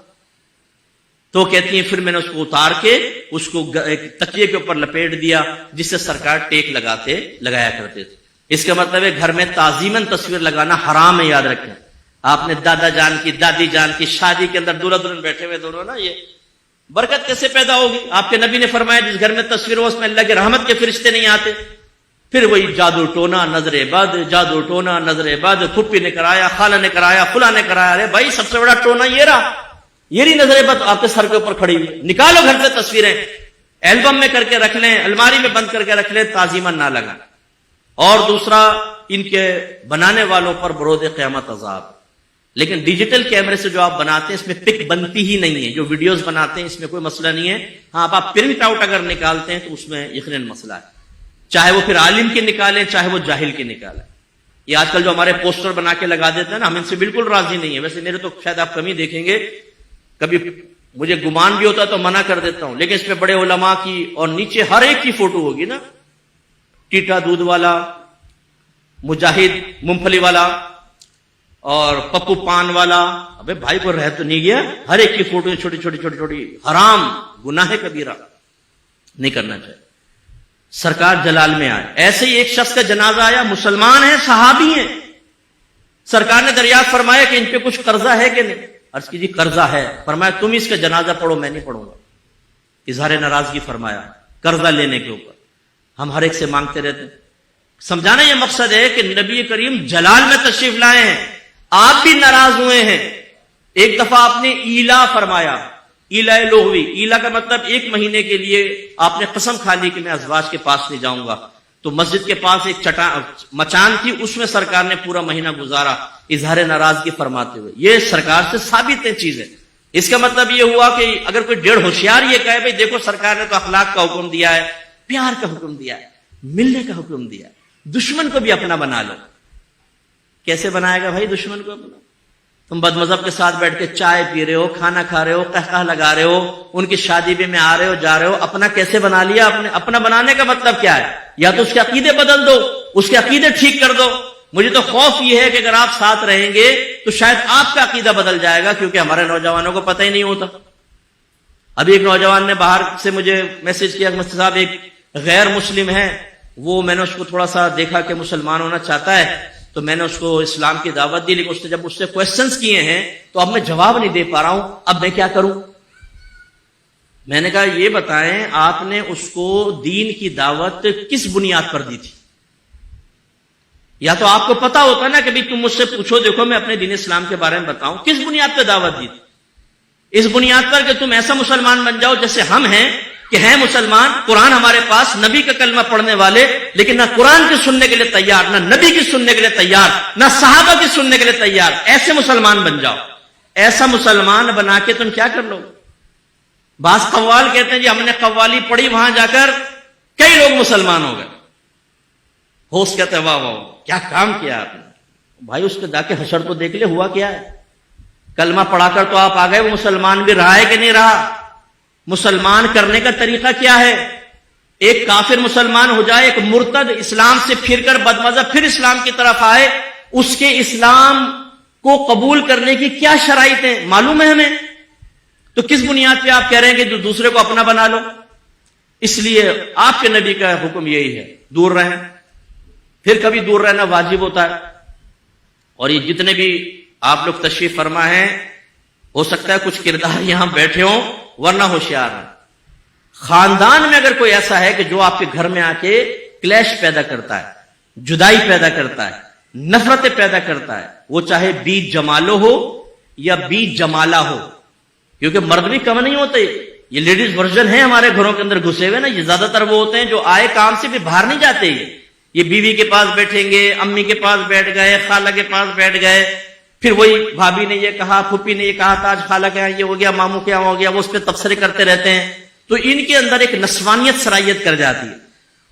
تو کہتی ہیں پھر میں نے اس کو اتار کے اس کو ایک تکیے کے اوپر لپیٹ دیا، جس سے سرکار ٹیک لگایا کرتے تھے. اس کا مطلب ہے گھر میں تعظیماً تصویر لگانا حرام ہے. یاد رکھیں، آپ نے دادا جان کی، دادی جان کی شادی کے اندر دولہا دلہن بیٹھے ہوئے دونوں نا، یہ برکت کیسے پیدا ہوگی؟ آپ کے نبی نے فرمایا جس گھر میں تصویر ہو اس میں اللہ کی رحمت کے فرشتے نہیں آتے. پھر وہی جادو ٹونا نظر بد، جادو ٹونا نظر بد، پھپھی نے کرایا، خالہ نے کرایا، فلاں نے کرایا. ارے بھائی سب سے بڑا ٹونا یہ رہا، یہ نظر بد آپ کے سر کے اوپر کھڑی ہوئی. نکالو گھر سے تصویریں، البم میں کر کے رکھ لیں، الماری میں بند کر کے رکھ لیں، تعظیماً نہ لگا. اور دوسرا، ان کے بنانے والوں پر بروز قیامت عذاب. لیکن ڈیجیٹل کیمرے سے جو آپ بناتے ہیں اس میں پک بنتی ہی نہیں ہے. جو ویڈیوز بناتے ہیں اس میں کوئی مسئلہ نہیں ہے. ہاں آپ پرنٹ آؤٹ اگر نکالتے ہیں تو اس میں یقیناً مسئلہ ہے، چاہے وہ پھر عالم کے نکالیں چاہے وہ جاہل کے نکالیں. یہ آج کل جو ہمارے پوسٹر بنا کے لگا دیتے ہیں نا، ہم ان سے بالکل راضی نہیں ہیں. ویسے میرے تو شاید آپ کمی دیکھیں گے، کبھی مجھے گمان بھی ہوتا ہے تو منع کر دیتا ہوں، لیکن اس میں بڑے علماء کی اور نیچے ہر ایک کی فوٹو ہوگی نا، ٹیٹا دودھ والا، مجاہد مونگ پھلی والا، اور پپو پان والا. ابے بھائی کو رہ تو نہیں گیا، ہر ایک کی فوٹو چھوٹی چھوٹی چھوٹی چھوٹی. حرام، گناہ کبیرہ، نہیں کرنا چاہیے. سرکار جلال میں آئے. ایسے ہی ایک شخص کا جنازہ آیا، مسلمان ہیں، صحابی ہیں. سرکار نے دریافت فرمایا کہ ان پہ کچھ قرضہ ہے کہ نہیں؟ عرض کی جی قرضہ ہے. فرمایا تم اس کا جنازہ پڑھو، میں نہیں پڑھوں گا. اظہار ناراضگی فرمایا قرضہ لینے کے اوپر. ہم ہر ایک سے مانگتے رہتے ہیں. سمجھانا یہ مقصد ہے کہ نبی کریم جلال میں تشریف لائے ہیں، آپ بھی ناراض ہوئے ہیں. ایک دفعہ آپ نے ایلا فرمایا، ایلا لغوی. ایلا کا مطلب 1 مہینے کے لیے آپ نے قسم کھا لی کہ میں ازواج کے پاس نہیں جاؤں گا. تو مسجد کے پاس ایک مچان تھی، اس میں سرکار نے پورا مہینہ گزارا اظہار ناراضگی فرماتے ہوئے. یہ سرکار سے ثابت ہے چیزیں. اس کا مطلب یہ ہوا کہ اگر کوئی ڈیڑھ ہوشیار یہ کہے بھائی دیکھو سرکار نے تو اخلاق کا حکم دیا ہے، پیار کا حکم دیا ہے، ملنے کا حکم دیا ہے، دشمن کو بھی اپنا بنا لو. کیسے بنائے گا بھائی دشمن کو اپنا؟ تم بد مذہب کے ساتھ بیٹھ کے چائے پی رہے ہو، کھانا کھا رہے ہو، قہقہ لگا رہے ہو، ان کی شادی میں آ رہے ہو جا رہے ہو، اپنا کیسے بنا لیا؟ اپنا بنانے کا مطلب کیا ہے؟ یا تو اس کے عقیدے بدل دو، اس کے عقیدے ٹھیک کر دو. مجھے تو خوف یہ ہے کہ اگر آپ ساتھ رہیں گے تو شاید آپ کا عقیدہ بدل جائے گا، کیونکہ ہمارے نوجوانوں کو پتہ ہی نہیں ہوتا. ابھی ایک نوجوان نے باہر سے مجھے میسج کیا، مفتی صاحب ایک غیر مسلم ہے، وہ میں نے اس کو تھوڑا سا دیکھا کہ مسلمان ہونا چاہتا ہے، تو میں نے اس کو اسلام کی دعوت دی، لیکن اس نے جب اس سے کویسچنز کیے ہیں تو اب میں جواب نہیں دے پا رہا ہوں، اب میں کیا کروں؟ میں نے کہا یہ بتائیں آپ نے اس کو دین کی دعوت کس بنیاد پر دی تھی؟ یا تو آپ کو پتا ہوتا نا کہ بھی تم مجھ سے پوچھو، دیکھو میں اپنے دین اسلام کے بارے میں بتاؤں، کس بنیاد پہ دعوت دی تھی؟ اس بنیاد پر کہ تم ایسا مسلمان بن جاؤ جیسے ہم ہیں، کہ ہیں مسلمان، قرآن ہمارے پاس، نبی کا کلمہ پڑھنے والے، لیکن نہ قرآن کی سننے کے لیے تیار، نہ نبی کی سننے کے لیے تیار، نہ صحابہ کی سننے کے لیے تیار. ایسے مسلمان بن جاؤ. ایسا مسلمان بنا کے تم کیا کر لو؟ بعض قوال کہتے ہیں جی ہم نے قوالی پڑھی، وہاں جا کر کئی لوگ مسلمان ہو گئے. ہوش کہتے ہیں واہ واہ کیا کام کیا آپ نے. بھائی اس کے جا کے حشر تو دیکھ لے ہوا کیا ہے. کلمہ پڑھا کر تو آپ آ گئے, وہ مسلمان بھی رہا ہے کہ نہیں رہا؟ مسلمان کرنے کا طریقہ کیا ہے؟ ایک کافر مسلمان ہو جائے, ایک مرتد اسلام سے پھر کر بدمزہ پھر اسلام کی طرف آئے, اس کے اسلام کو قبول کرنے کی کیا شرائط ہیں معلوم ہے ہمیں؟ تو کس بنیاد پہ آپ کہہ رہے ہیں کہ جو دوسرے کو اپنا بنا لو؟ اس لیے آپ کے نبی کا حکم یہی ہے, دور رہیں. پھر کبھی دور رہنا واجب ہوتا ہے. اور یہ جتنے بھی آپ لوگ تشریف فرما ہیں, ہو سکتا ہے کچھ کردار یہاں بیٹھے ہوں ورنہ ہوشیار ہیں. خاندان میں اگر کوئی ایسا ہے کہ جو آپ کے گھر میں آ کے کلیش پیدا کرتا ہے, جدائی پیدا کرتا ہے, نفرتیں پیدا کرتا ہے, وہ چاہے بیچ جمالو ہو یا بیچ جمالہ ہو, کیونکہ مرد بھی کم نہیں ہوتے, یہ لیڈیز ورژن ہے ہمارے گھروں کے اندر گھسے ہوئے نا, یہ زیادہ تر وہ ہوتے ہیں جو آئے کام سے بھی باہر نہیں جاتے. یہ بیوی کے پاس بیٹھیں گے, امی کے پاس بیٹھ گئے, خالہ کے پاس بیٹھ گئے, پھر وہی بھابھی نے یہ کہا, پھوپھی نے یہ کہا تھا, آج خالہ کے یہاں یہ ہو گیا, ماموں کے یہاں ہو گیا, وہ اس پہ تبصرے کرتے رہتے ہیں. تو ان کے اندر ایک نسوانیت سرائیت کر جاتی ہے.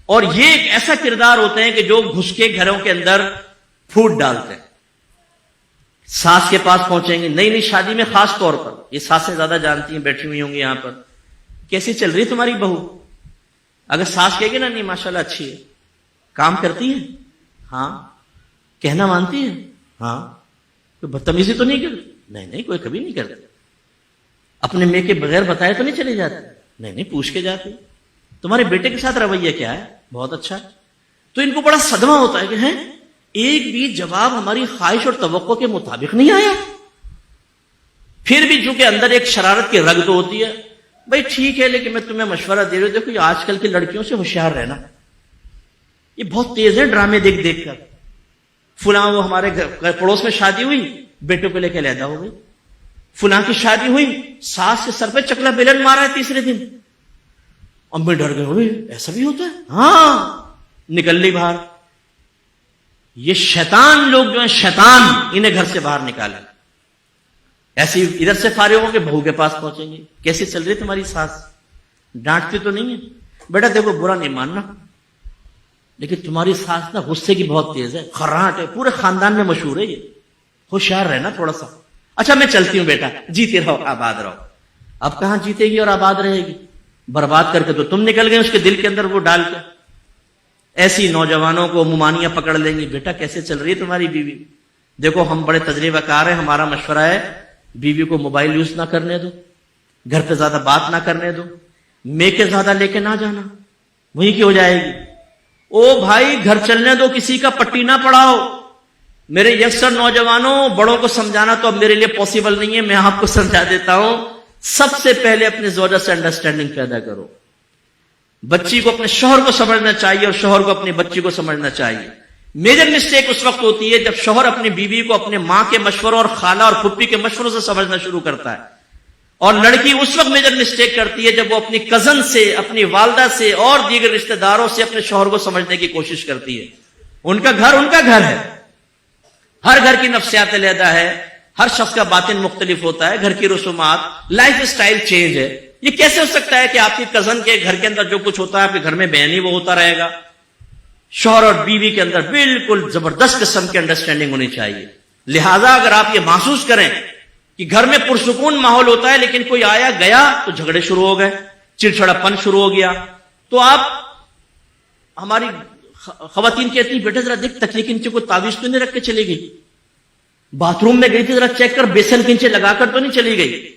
اور یہ ایک ایسا کردار ہوتے ہیں کہ جو گھس کے گھروں کے اندر پھوٹ ڈالتے ہیں. ساس کے پاس پہنچیں گے, نئی نئی شادی میں خاص طور پر, یہ ساسیں زیادہ جانتی ہیں, بیٹھی ہوئی ہوں گی یہاں پر, کیسی چل رہی تمہاری بہو؟ اگر ساس کہے گی نا نہیں ماشاءاللہ اچھی ہے, کام کرتی ہے, ہاں, کہنا مانتی ہے, ہاں, کوئی بدتمیزی تو نہیں کرتی؟ نہیں کوئی کبھی نہیں کرتی. اپنے میں کے بغیر بتائے تو نہیں چلے جاتے؟ نہیں پوچھ کے جاتے. تمہارے بیٹے کے ساتھ رویہ کیا ہے؟ بہت اچھا ہے. تو ان کو بڑا صدمہ ہوتا ہے کہ ہیں ایک بھی جواب ہماری خواہش اور توقع کے مطابق نہیں آیا. پھر بھی چونکہ اندر ایک شرارت کی رگ تو ہوتی ہے, بھائی ٹھیک ہے لیکن میں تمہیں مشورہ دے رہا ہوں, دیکھو یہ آج کل کی لڑکیوں سے ہوشیار رہنا, یہ بہت تیز ہے ڈرامے دیکھ دیکھ کر. فلاں وہ ہمارے پڑوس میں شادی ہوئی, بیٹوں کو لے کے علیحدہ ہو گئی. فلاں کی شادی ہوئی, ساس کے سر پہ چکلا بیلن مارا ہے تیسرے دن. امی ڈر گئے, ہوئے ایسا بھی ہوتا ہے؟ ہاں, نکل لی باہر. یہ شیطان لوگ جو ہیں, شیطان انہیں گھر سے باہر نکالا. ایسی ادھر سے فارغ ہو کے بہو کے پاس پہنچیں گے, کیسی چل رہی تمہاری ساس؟ ڈانٹتی تو نہیں ہے؟ بیٹا دیکھو برا نہیں ماننا, لیکن تمہاری ساس نا غصے کی بہت تیز ہے, خراٹ ہے, پورے خاندان میں مشہور ہے, یہ ہوشیار رہنا تھوڑا سا. اچھا میں چلتی ہوں بیٹا, جیتے رہو آباد رہو. اب کہاں جیتے گی اور آباد رہے گی؟ برباد کر کے تو تم نکل گئے اس کے دل کے اندر وہ ڈال کے. ایسی نوجوانوں کو ممانیاں پکڑ لیں گی, بیٹا کیسے چل رہی ہے تمہاری بیوی؟ دیکھو ہم بڑے تجربہ کار ہیں, ہمارا مشورہ ہے بیوی کو موبائل یوز نہ کرنے دو, گھر پہ زیادہ بات نہ کرنے دو, میکے زیادہ لے کے نہ جانا, وہیں کی ہو جائے گی. او بھائی گھر چلنے دو, کسی کا پٹی نہ پڑاؤ. میرے یکسر نوجوانوں, بڑوں کو سمجھانا تو اب میرے لیے پاسبل نہیں ہے, میں آپ کو سمجھا دیتا ہوں. سب سے پہلے اپنے زوجہ سے انڈرسٹینڈنگ پیدا کرو. بچی کو اپنے شوہر کو سمجھنا چاہیے اور شوہر کو اپنی بچی کو سمجھنا چاہیے. میجر مسٹیک اس وقت ہوتی ہے جب شوہر اپنی بیوی کو اپنے ماں کے مشوروں اور خالہ اور پھپھی کے مشوروں سے سمجھنا شروع کرتا ہے, اور لڑکی اس وقت میجر مسٹیک کرتی ہے جب وہ اپنی کزن سے, اپنی والدہ سے اور دیگر رشتہ داروں سے اپنے شوہر کو سمجھنے کی کوشش کرتی ہے. ان کا گھر ہے, ہر گھر کی نفسیات علیحدہ ہے, ہر شخص کا باطن مختلف ہوتا ہے, گھر کی رسومات, لائف سٹائل چینج ہے. یہ کیسے ہو سکتا ہے کہ آپ کی کزن کے گھر کے اندر جو کچھ ہوتا ہے آپ کے گھر میں بہن ہی وہ ہوتا رہے گا؟ شوہر اور بیوی کے اندر بالکل زبردست قسم کی انڈرسٹینڈنگ ہونی چاہیے. لہذا اگر آپ یہ محسوس کریں کہ گھر میں پرسکون ماحول ہوتا ہے لیکن کوئی آیا گیا تو جھگڑے شروع ہو گئے, چڑچڑا پن شروع ہو گیا, تو آپ, ہماری خواتین کہتی ہیں بیٹا ذرا دیکھ تکلیف کے نیچے کوئی تعویذ تو نہیں رکھ کے چلی گئی, باتھ روم میں گئی تھی ذرا چیک کر, بیسن کے نیچے لگا کر تو نہیں چلی گئی.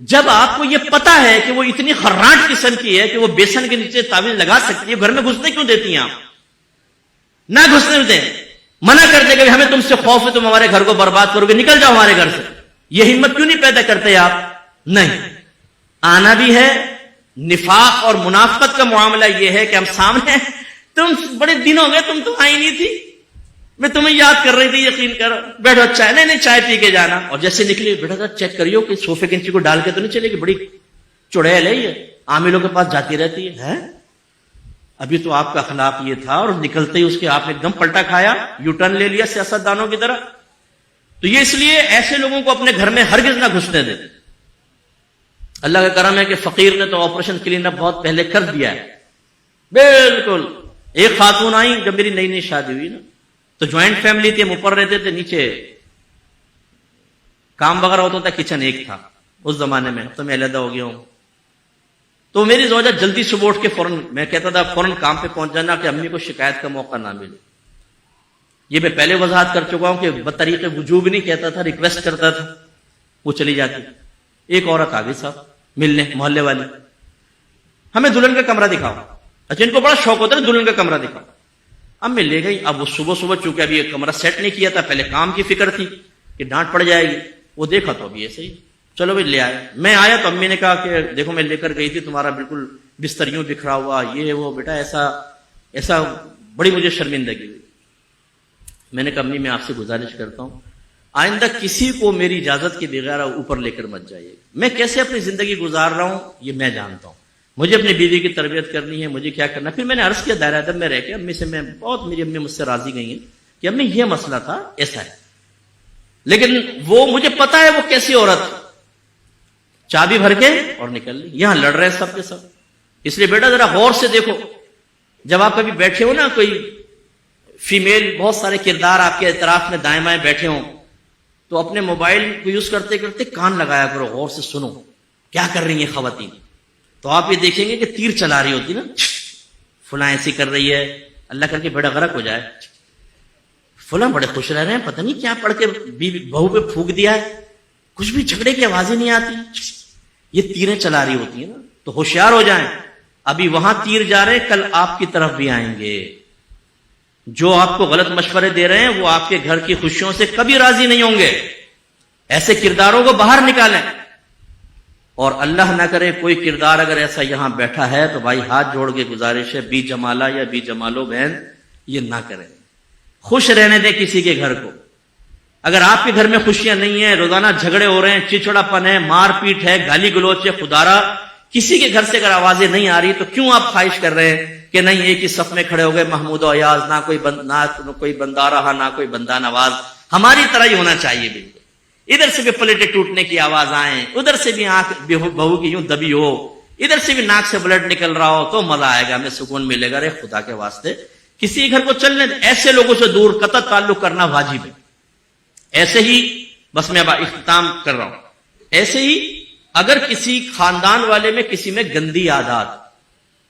جب آپ کو یہ پتا ہے کہ وہ اتنی خراٹ قسم کی ہے کہ وہ بیسن کے نیچے تعویذ لگا سکتی ہے, گھر میں گھسنے کیوں دیتی ہیں آپ؟ نہ گھسنے دیں, منع کر دے گا, ہمیں تم سے خوف ہے, تم ہمارے گھر کو برباد کرو گے, نکل جاؤ ہمارے گھر سے. یہ ہمت کیوں نہیں پیدا کرتے آپ؟ نہیں, آنا بھی ہے. نفاق اور منافقت کا معاملہ یہ ہے کہ ہم سامنے, تم بڑے دن ہو گئے تم تو آئی نہیں تھی, میں تمہیں یاد کر رہی تھی, یقین کرو, بیٹھو چائے, نہیں چائے پی کے جانا. اور جیسے نکلی, بیٹا تھا چیک کریو کہ صوفے کے نیچے کو ڈال کے تو نہیں چلے گی, بڑی چڑیل ہے یہ, عاملوں کے پاس جاتی رہتی ہے. ابھی تو آپ کا اخلاق یہ تھا, اور نکلتے ہی اس کے آپ نے ایک دم پلٹا کھایا, یو ٹرن لے لیا سیاست دانوں کی طرح. تو یہ اس لیے ایسے لوگوں کو اپنے گھر میں ہرگز نہ گھسنے دیں. اللہ کا کرم ہے کہ فقیر نے تو آپریشن کلین اپ بہت پہلے کر دیا ہے, بالکل ایک خاتون آئی جب میری نئی نئی شادی ہوئی نا، تو جوائنٹ فیملی تھی، ہم اوپر رہتے تھے، نیچے کام وغیرہ ہوتا تھا، کچن ایک تھا اس زمانے میں، اب تو میں علیحدہ ہو گیا ہوں. تو میری زوجہ جلدی صبح اٹھ کے فوراً، میں کہتا تھا فوراً کام پہ پہنچ جانا کہ امی کو شکایت کا موقع نہ ملے. یہ میں پہلے وضاحت کر چکا ہوں کہ بطریق وجوب نہیں کہتا تھا، ریکویسٹ کرتا تھا، وہ چلی جاتی. ایک عورت آ گئی صاحب ملنے، محلے والی، ہمیں دلہن کا کمرہ دکھاؤ. اچھا ان کو بڑا شوق ہوتا ہے دلہن کا کمرہ دکھاؤ. اب میں لے گئی. اب وہ صبح صبح چونکہ ابھی یہ کمرہ سیٹ نہیں کیا تھا، پہلے کام کی فکر تھی کہ ڈانٹ پڑ جائے گی. وہ دیکھا تو ابھی ایسے ہی، چلو بھائی لے آئے. میں آیا تو امی نے کہا کہ دیکھو میں لے کر گئی تھی، تمہارا بالکل بستریوں بکھرا ہوا، یہ وہ. بیٹا ایسا بڑی مجھے شرمندگی ہوئی. میں نے کہا امی میں آپ سے گزارش کرتا ہوں آئندہ کسی کو میری اجازت کے بغیر اوپر لے کر مت جائیے. میں کیسے اپنی زندگی گزار رہا ہوں یہ میں جانتا ہوں، مجھے اپنی بیوی کی تربیت کرنی ہے، مجھے کیا کرنا. پھر میں نے عرض کیا دائرہ ادب میں رہ کے امی سے، میں بہت، میری امی مجھ سے راضی گئی ہیں کہ امی یہ مسئلہ تھا، ایسا ہے. لیکن وہ مجھے پتا ہے وہ کیسی عورت، چابی بھر کے اور نکل لی. یہاں لڑ رہے ہیں سب کے سب. اس لیے بیٹا ذرا غور سے دیکھو، جب آپ کبھی بیٹھے ہو نا، کوئی فیمیل بہت سارے کردار آپ کے اطراف میں دائیں بائیں بیٹھے ہوں، تو اپنے موبائل کو یوز کرتے کرتے کان لگایا کرو، غور سے سنو کیا کر رہی ہیں خواتین. تو آپ یہ دیکھیں گے کہ تیر چلا رہی ہوتی نا، فلاں ایسی کر رہی ہے، اللہ کر کے بیڑا غرق ہو جائے، فلاں بڑے خوش رہ رہے ہیں، پتہ نہیں کیا پڑھ کے بہو پہ پھونک دیا ہے، کچھ بھی جھگڑے کی آوازیں نہیں آتی. یہ تیریں چلا رہی ہوتی ہیں نا. تو ہوشیار ہو جائیں، ابھی وہاں تیر جا رہے ہیں، کل آپ کی طرف بھی آئیں گے. جو آپ کو غلط مشورے دے رہے ہیں وہ آپ کے گھر کی خوشیوں سے کبھی راضی نہیں ہوں گے. ایسے کرداروں کو باہر نکالیں. اور اللہ نہ کرے کوئی کردار اگر ایسا یہاں بیٹھا ہے تو بھائی ہاتھ جوڑ کے گزارش ہے، بی جمالہ یا بی جمالو بہن یہ نہ کریں. خوش رہنے دیں کسی کے گھر کو. اگر آپ کے گھر میں خوشیاں نہیں ہیں، روزانہ جھگڑے ہو رہے ہیں، چچڑا پن ہے، مار پیٹ ہے، گالی گلوچ ہے، خدارا کسی کے گھر سے اگر آوازیں نہیں آ رہی، تو کیوں آپ خواہش کر رہے ہیں کہ نہیں ایک ہی صف میں کھڑے ہو گئے محمود و ایاز، نہ کوئی بندہ رہا نہ کوئی بندہ نواز. ہماری طرح ہی ہونا چاہیے. بالکل ادھر سے بھی پلیٹیں ٹوٹنے کی آواز آئے، ادھر سے بھی آنکھ بہو کی یوں دبی ہو، ادھر سے بھی ناک سے بلڈ نکل رہا ہو، تو مزہ آئے گا، ہمیں سکون ملے گا. ارے خدا کے واسطے کسی گھر کو چلنے دیں. ایسے لوگوں سے دور قطع تعلق کرنا واجب ہے. ایسے ہی بس میں اب اختتام کر رہا ہوں. ایسے ہی اگر کسی خاندان والے میں کسی میں گندی عادات،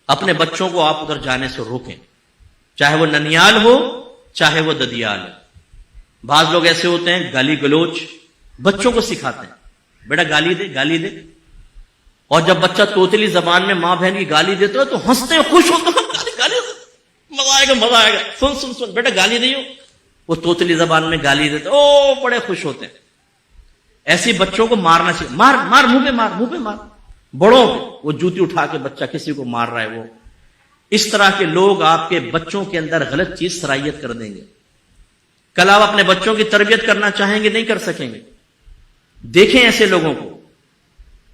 اپنے بچوں کو آپ ادھر جانے سے روکیں، چاہے وہ ننیال ہو چاہے وہ ددیال ہو. بعض لوگ ایسے ہوتے ہیں گالی گلوچ بچوں کو سکھاتے ہیں، بیٹا گالی دے گالی دے. اور جب بچہ توتلی زبان میں ماں بہن کی گالی دیتے ہو تو ہنستے ہیں، خوش ہوتے ہیں، گالی مزہ آئے گا مزہ آئے گا، سن سن سن بیٹا گالی دیو. وہ توتلی زبان میں گالی دیتے او بڑے خوش ہوتے ہیں. ایسی بچوں کو مارنا چاہیے. مار مار منہ پہ مار، منہ پہ مار. بڑوں پہ وہ جوتی اٹھا کے بچہ کسی کو مار رہا ہے، وہ اس طرح کے لوگ آپ کے بچوں کے اندر غلط چیز صلاحیت کر دیں گے. کل آپ اپنے بچوں کی تربیت کرنا چاہیں گے نہیں کر سکیں گے. دیکھیں ایسے لوگوں کو.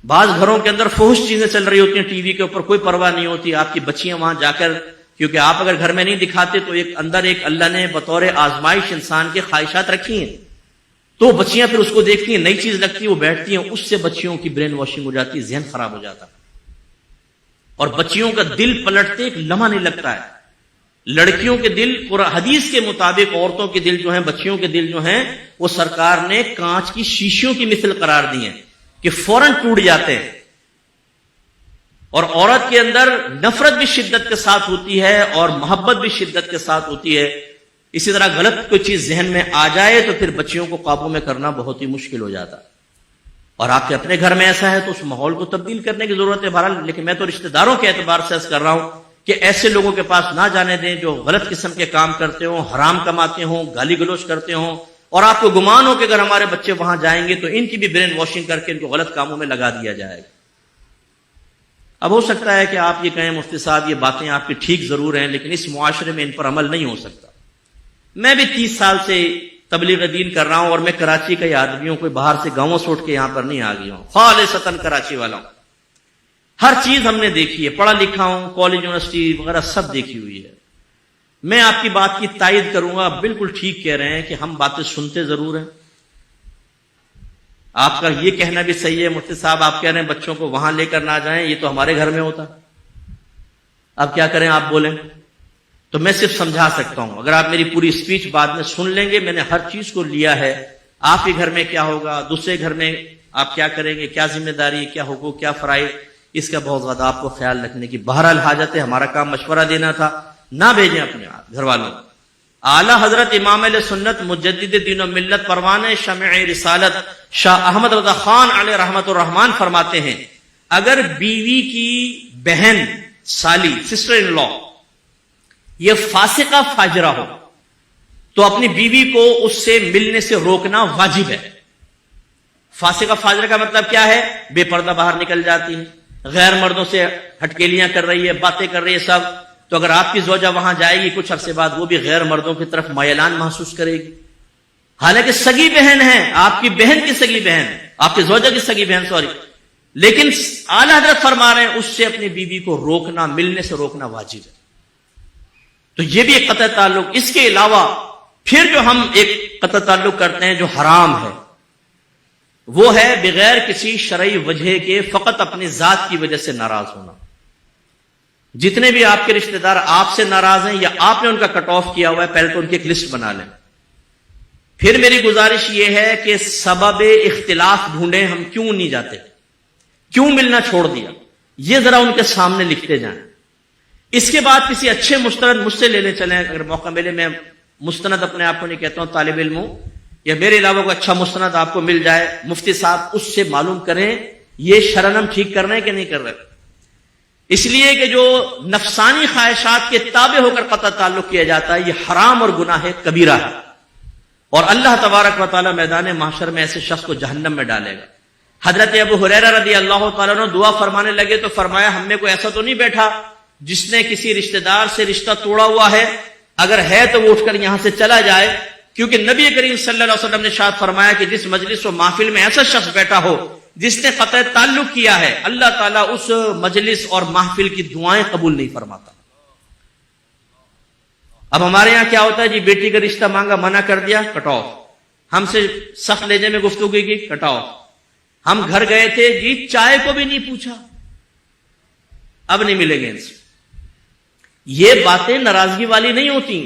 بعض گھروں کے اندر فحش چیزیں چل رہی ہوتی ہیں، ٹی وی کے اوپر کوئی پرواہ نہیں ہوتی. آپ کی بچیاں وہاں جا کر، کیونکہ آپ اگر گھر میں نہیں دکھاتے تو ایک اندر ایک اللہ نے بطور آزمائش انسان کے خواہشات رکھی ہیں، تو بچیاں پھر اس کو دیکھتی ہیں، نئی چیز لگتی ہے، وہ بیٹھتی ہیں، اس سے بچیوں کی برین واشنگ ہو جاتی ہے، ذہن خراب ہو جاتا ہے. اور بچیوں کا دل پلٹتے ایک لمحہ نہیں لگتا ہے. لڑکیوں کے دل حدیث کے مطابق عورتوں کے دل جو ہیں، بچیوں کے دل جو ہیں، وہ سرکار نے کانچ کی شیشیوں کی مثل قرار دی ہیں کہ فوراً ٹوٹ جاتے ہیں. اور عورت کے اندر نفرت بھی شدت کے ساتھ ہوتی ہے اور محبت بھی شدت کے ساتھ ہوتی ہے. اسی طرح غلط کوئی چیز ذہن میں آ جائے تو پھر بچیوں کو قابو میں کرنا بہت ہی مشکل ہو جاتا. اور آپ کے اپنے گھر میں ایسا ہے تو اس ماحول کو تبدیل کرنے کی ضرورت ہے. بہرحال لیکن میں تو رشتہ داروں کے اعتبار سے عرض کر رہا ہوں کہ ایسے لوگوں کے پاس نہ جانے دیں جو غلط قسم کے کام کرتے ہوں، حرام کماتے ہوں، گالی گلوچ کرتے ہوں. اور آپ کو گمان ہو کہ اگر ہمارے بچے وہاں جائیں گے تو ان کی بھی برین واشنگ کر کے ان کو غلط کاموں میں لگا دیا جائے گا. اب ہو سکتا ہے کہ آپ یہ کہیں مفتی صاحب یہ باتیں آپ کی ٹھیک ضرور ہیں لیکن اس معاشرے میں ان پر عمل نہیں ہو سکتا. میں بھی 30 سال سے تبلیغ دین کر رہا ہوں اور میں کراچی کا ہی آدمی ہوں، کوئی باہر سے گاؤں سے اٹھ کے یہاں پر نہیں آ گیا ہوں، خالصتاً کراچی والا ہوں. ہر چیز ہم نے دیکھی ہے، پڑھا لکھا ہوں، کالج یونیورسٹی وغیرہ سب دیکھی ہوئی ہے. میں آپ کی بات کی تائید کروں گا، بالکل ٹھیک کہہ رہے ہیں کہ ہم باتیں سنتے ضرور ہیں. آپ کا یہ کہنا بھی صحیح ہے مفتی صاحب، آپ کہہ رہے ہیں بچوں کو وہاں لے کر نہ جائیں، یہ تو ہمارے گھر میں ہوتا. اب کیا کریں آپ بولیں. تو میں صرف سمجھا سکتا ہوں. اگر آپ میری پوری اسپیچ بعد میں سن لیں گے, میں نے ہر چیز کو لیا ہے. آپ کے گھر میں کیا ہوگا, دوسرے گھر میں آپ کیا کریں گے, کیا ذمہ داری, کیا حقوق, کیا فرائض, اس کا بہت زیادہ آپ کو خیال رکھنے کی بہرحال حاجت ہے. ہمارا کام مشورہ دینا تھا, نہ بھیجیں اپنے گھر والوں. اعلیٰ حضرت امام علیہ سنت مجدد دین و ملت پروان شمع رسالت شاہ احمد رضا خان علیہ رحمت الرحمان فرماتے ہیں, اگر بیوی کی بہن, سالی, سسٹر ان لا یہ فاسقہ فاجرہ ہو تو اپنی بیوی کو اس سے ملنے سے روکنا واجب ہے. فاسقہ فاجرہ کا مطلب کیا ہے؟ بے پردہ باہر نکل جاتی ہے, غیر مردوں سے ہٹکیلیاں کر رہی ہے, باتیں کر رہی ہے سب. تو اگر آپ کی زوجہ وہاں جائے گی, کچھ عرصے بعد وہ بھی غیر مردوں کی طرف میلان محسوس کرے گی. حالانکہ سگی بہن ہے, آپ کی بہن کی سگی بہن, آپ کی زوجہ کی سگی بہن, سوری, لیکن اعلیٰ حضرت فرما رہے ہیں اس سے اپنی بیوی کو روکنا, ملنے سے روکنا واجب ہے. تو یہ بھی ایک قطع تعلق. اس کے علاوہ پھر جو ہم ایک قطع تعلق کرتے ہیں جو حرام ہے, وہ ہے بغیر کسی شرعی وجہ کے فقط اپنی ذات کی وجہ سے ناراض ہونا. جتنے بھی آپ کے رشتہ دار آپ سے ناراض ہیں یا آپ نے ان کا کٹ آف کیا ہوا ہے, پہلے تو ان کی ایک لسٹ بنا لیں. پھر میری گزارش یہ ہے کہ سبب اختلاف ڈھونڈیں, ہم کیوں نہیں جاتے, کیوں ملنا چھوڑ دیا, یہ ذرا ان کے سامنے لکھتے جائیں. اس کے بعد کسی اچھے مستند مجھ سے لینے چلیں. اگر موقع ملے, میں مستند اپنے آپ کو نہیں کہتا ہوں, طالب علم ہوں, یا میرے علاوہ کوئی اچھا مستند آپ کو مل جائے, مفتی صاحب, اس سے معلوم کریں یہ شرعاً ہم ٹھیک کر رہے ہیں کہ نہیں کر رہے. اس لیے کہ جو نفسانی خواہشات کے تابع ہو کر قطع تعلق کیا جاتا ہے, یہ حرام اور گناہ کبیرہ ہے, اور اللہ تبارک و تعالی میدان محشر میں ایسے شخص کو جہنم میں ڈالے گا. حضرت ابو ہریرہ رضی اللہ تعالیٰ عنہ دعا فرمانے لگے تو فرمایا, ہم میں کوئی ایسا تو نہیں بیٹھا جس نے کسی رشتہ دار سے رشتہ توڑا ہوا ہے, اگر ہے تو وہ اٹھ کر یہاں سے چلا جائے. کیونکہ نبی کریم صلی اللہ علیہ وسلم نے ارشاد فرمایا کہ جس مجلس و محفل میں ایسا شخص بیٹھا ہو جس نے قطع تعلق کیا ہے, اللہ تعالیٰ اس مجلس اور محفل کی دعائیں قبول نہیں فرماتا. اب ہمارے یہاں کیا ہوتا ہے جی, بیٹی کا رشتہ مانگا, منع کر دیا, کٹ آف. ہم سے سخت لہجے میں گفتگو کی, کٹ آف. ہم گھر گئے تھے جی, چائے کو بھی نہیں پوچھا, اب نہیں ملیں گے ان سے. یہ باتیں ناراضگی والی نہیں ہوتی,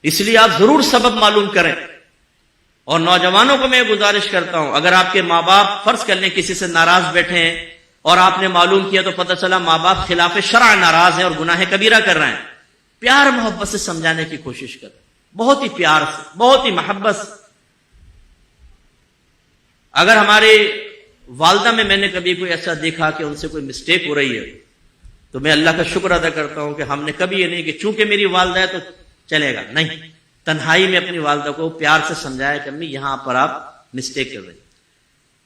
اس لیے آپ ضرور سبب معلوم کریں. اور نوجوانوں کو میں گزارش کرتا ہوں, اگر آپ کے ماں باپ فرض کر لیں کسی سے ناراض بیٹھے ہیں اور آپ نے معلوم کیا تو پتہ چلا ماں باپ خلاف شرع ناراض ہیں اور گناہ کبیرہ کر رہے ہیں, پیار محبت سے سمجھانے کی کوشش کریں, بہت ہی پیار سے, بہت ہی محبت سے. اگر ہمارے والدہ میں نے کبھی کوئی ایسا دیکھا کہ ان سے کوئی مسٹیک ہو رہی ہے تو میں اللہ کا شکر ادا کرتا ہوں کہ ہم نے کبھی یہ نہیں کہ چونکہ میری والدہ ہے تو چلے گا, نہیں, تنہائی میں اپنی والدہ کو پیار سے سمجھایا کہ امی یہاں پر آپ مسٹیک کر رہی,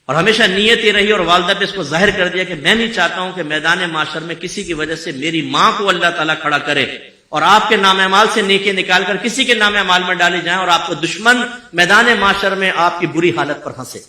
اور ہمیشہ نیت یہ رہی اور والدہ پہ اس کو ظاہر کر دیا کہ میں نہیں چاہتا ہوں کہ میدان معاشر میں کسی کی وجہ سے میری ماں کو اللہ تعالیٰ کھڑا کرے اور آپ کے نام اعمال سے نیکیاں نکال کر کسی کے نام اعمال میں ڈالی جائیں اور آپ کو دشمن میدان معاشر میں آپ کی بری حالت پر ہنسے.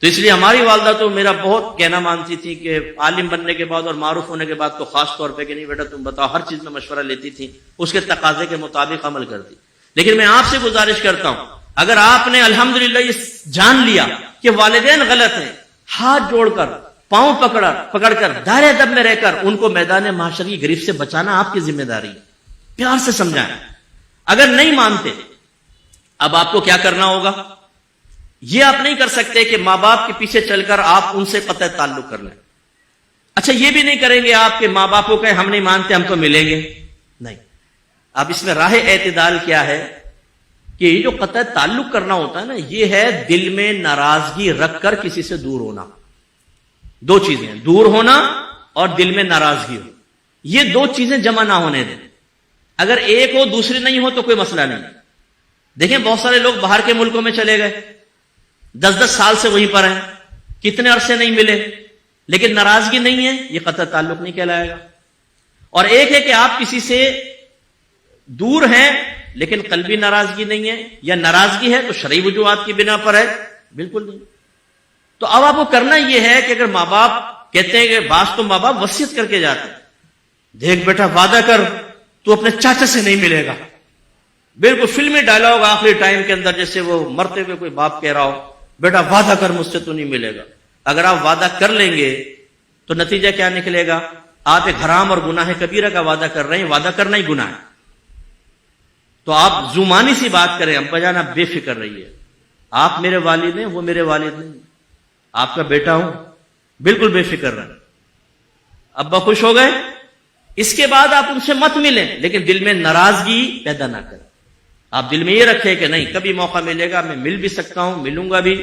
تو اس لیے ہماری والدہ تو میرا بہت کہنا مانتی تھی کہ عالم بننے کے بعد اور معروف ہونے کے بعد تو خاص طور پہ کہ نہیں بیٹا تم بتاؤ, ہر چیز میں مشورہ لیتی تھی, اس کے تقاضے کے مطابق عمل کرتی. لیکن میں آپ سے گزارش کرتا ہوں, اگر آپ نے الحمدللہ یہ جان لیا کہ والدین غلط ہیں, ہاتھ جوڑ کر, پاؤں پکڑ کر, دائرے ادب میں رہ کر ان کو میدان محشر کی گرفت سے بچانا آپ کی ذمہ داری ہے. پیار سے سمجھائیں. اگر نہیں مانتے, اب آپ کو کیا کرنا ہوگا, یہ آپ نہیں کر سکتے کہ ماں باپ کے پیچھے چل کر آپ ان سے قطع تعلق کر لیں. اچھا یہ بھی نہیں کریں گے آپ کہ ماں باپ کو کہیں ہم نہیں مانتے, ہم تو ملیں گے, نہیں. اب اس میں راہ اعتدال کیا ہے کہ یہ جو قطع تعلق کرنا ہوتا ہے نا, یہ ہے دل میں ناراضگی رکھ کر کسی سے دور ہونا. دو چیزیں, دور ہونا اور دل میں ناراضگی ہو, یہ دو چیزیں جمع نہ ہونے دیں. اگر ایک ہو دوسری نہیں ہو تو کوئی مسئلہ نہیں. دیکھیں بہت سارے لوگ باہر کے ملکوں میں چلے گئے, 10 سال سے وہیں پر ہیں, کتنے عرصے نہیں ملے, لیکن ناراضگی نہیں ہے, یہ قطع تعلق نہیں کہلائے گا. اور ایک ہے کہ آپ کسی سے دور ہیں لیکن قلبی ناراضگی نہیں ہے, یا ناراضگی ہے تو شرعی وجوہات کی بنا پر ہے, بالکل نہیں. تو اب آپ کو کرنا یہ ہے کہ اگر ماں باپ کہتے ہیں کہ بعض تو ماں باپ وصیت کر کے جاتے ہیں, دیکھ بیٹا وعدہ کر تو اپنے چاچا سے نہیں ملے گا, بالکل فلمی ڈائلاگ آخری ٹائم کے اندر جیسے وہ مرتے ہوئے کوئی باپ کہہ رہا ہو, بیٹا وعدہ کر مجھ سے تو نہیں ملے گا. اگر آپ وعدہ کر لیں گے تو نتیجہ کیا نکلے گا, آپ ایک حرام اور گناہ کبیرہ کا وعدہ کر رہے ہیں، وعدہ کرنا ہی گناہ ہے، تو آپ زمانی سی بات کریں، ابا جان آپ بے فکر رہیے، آپ میرے والد ہیں، وہ میرے والد نہیں، آپ کا بیٹا ہوں، بالکل بے فکر رہیں۔ ابا خوش ہو گئے، اس کے بعد آپ ان سے مت ملیں، لیکن دل میں ناراضگی پیدا نہ کریں۔ آپ دل میں یہ رکھیں کہ نہیں، کبھی موقع ملے گا میں مل بھی سکتا ہوں، ملوں گا بھی،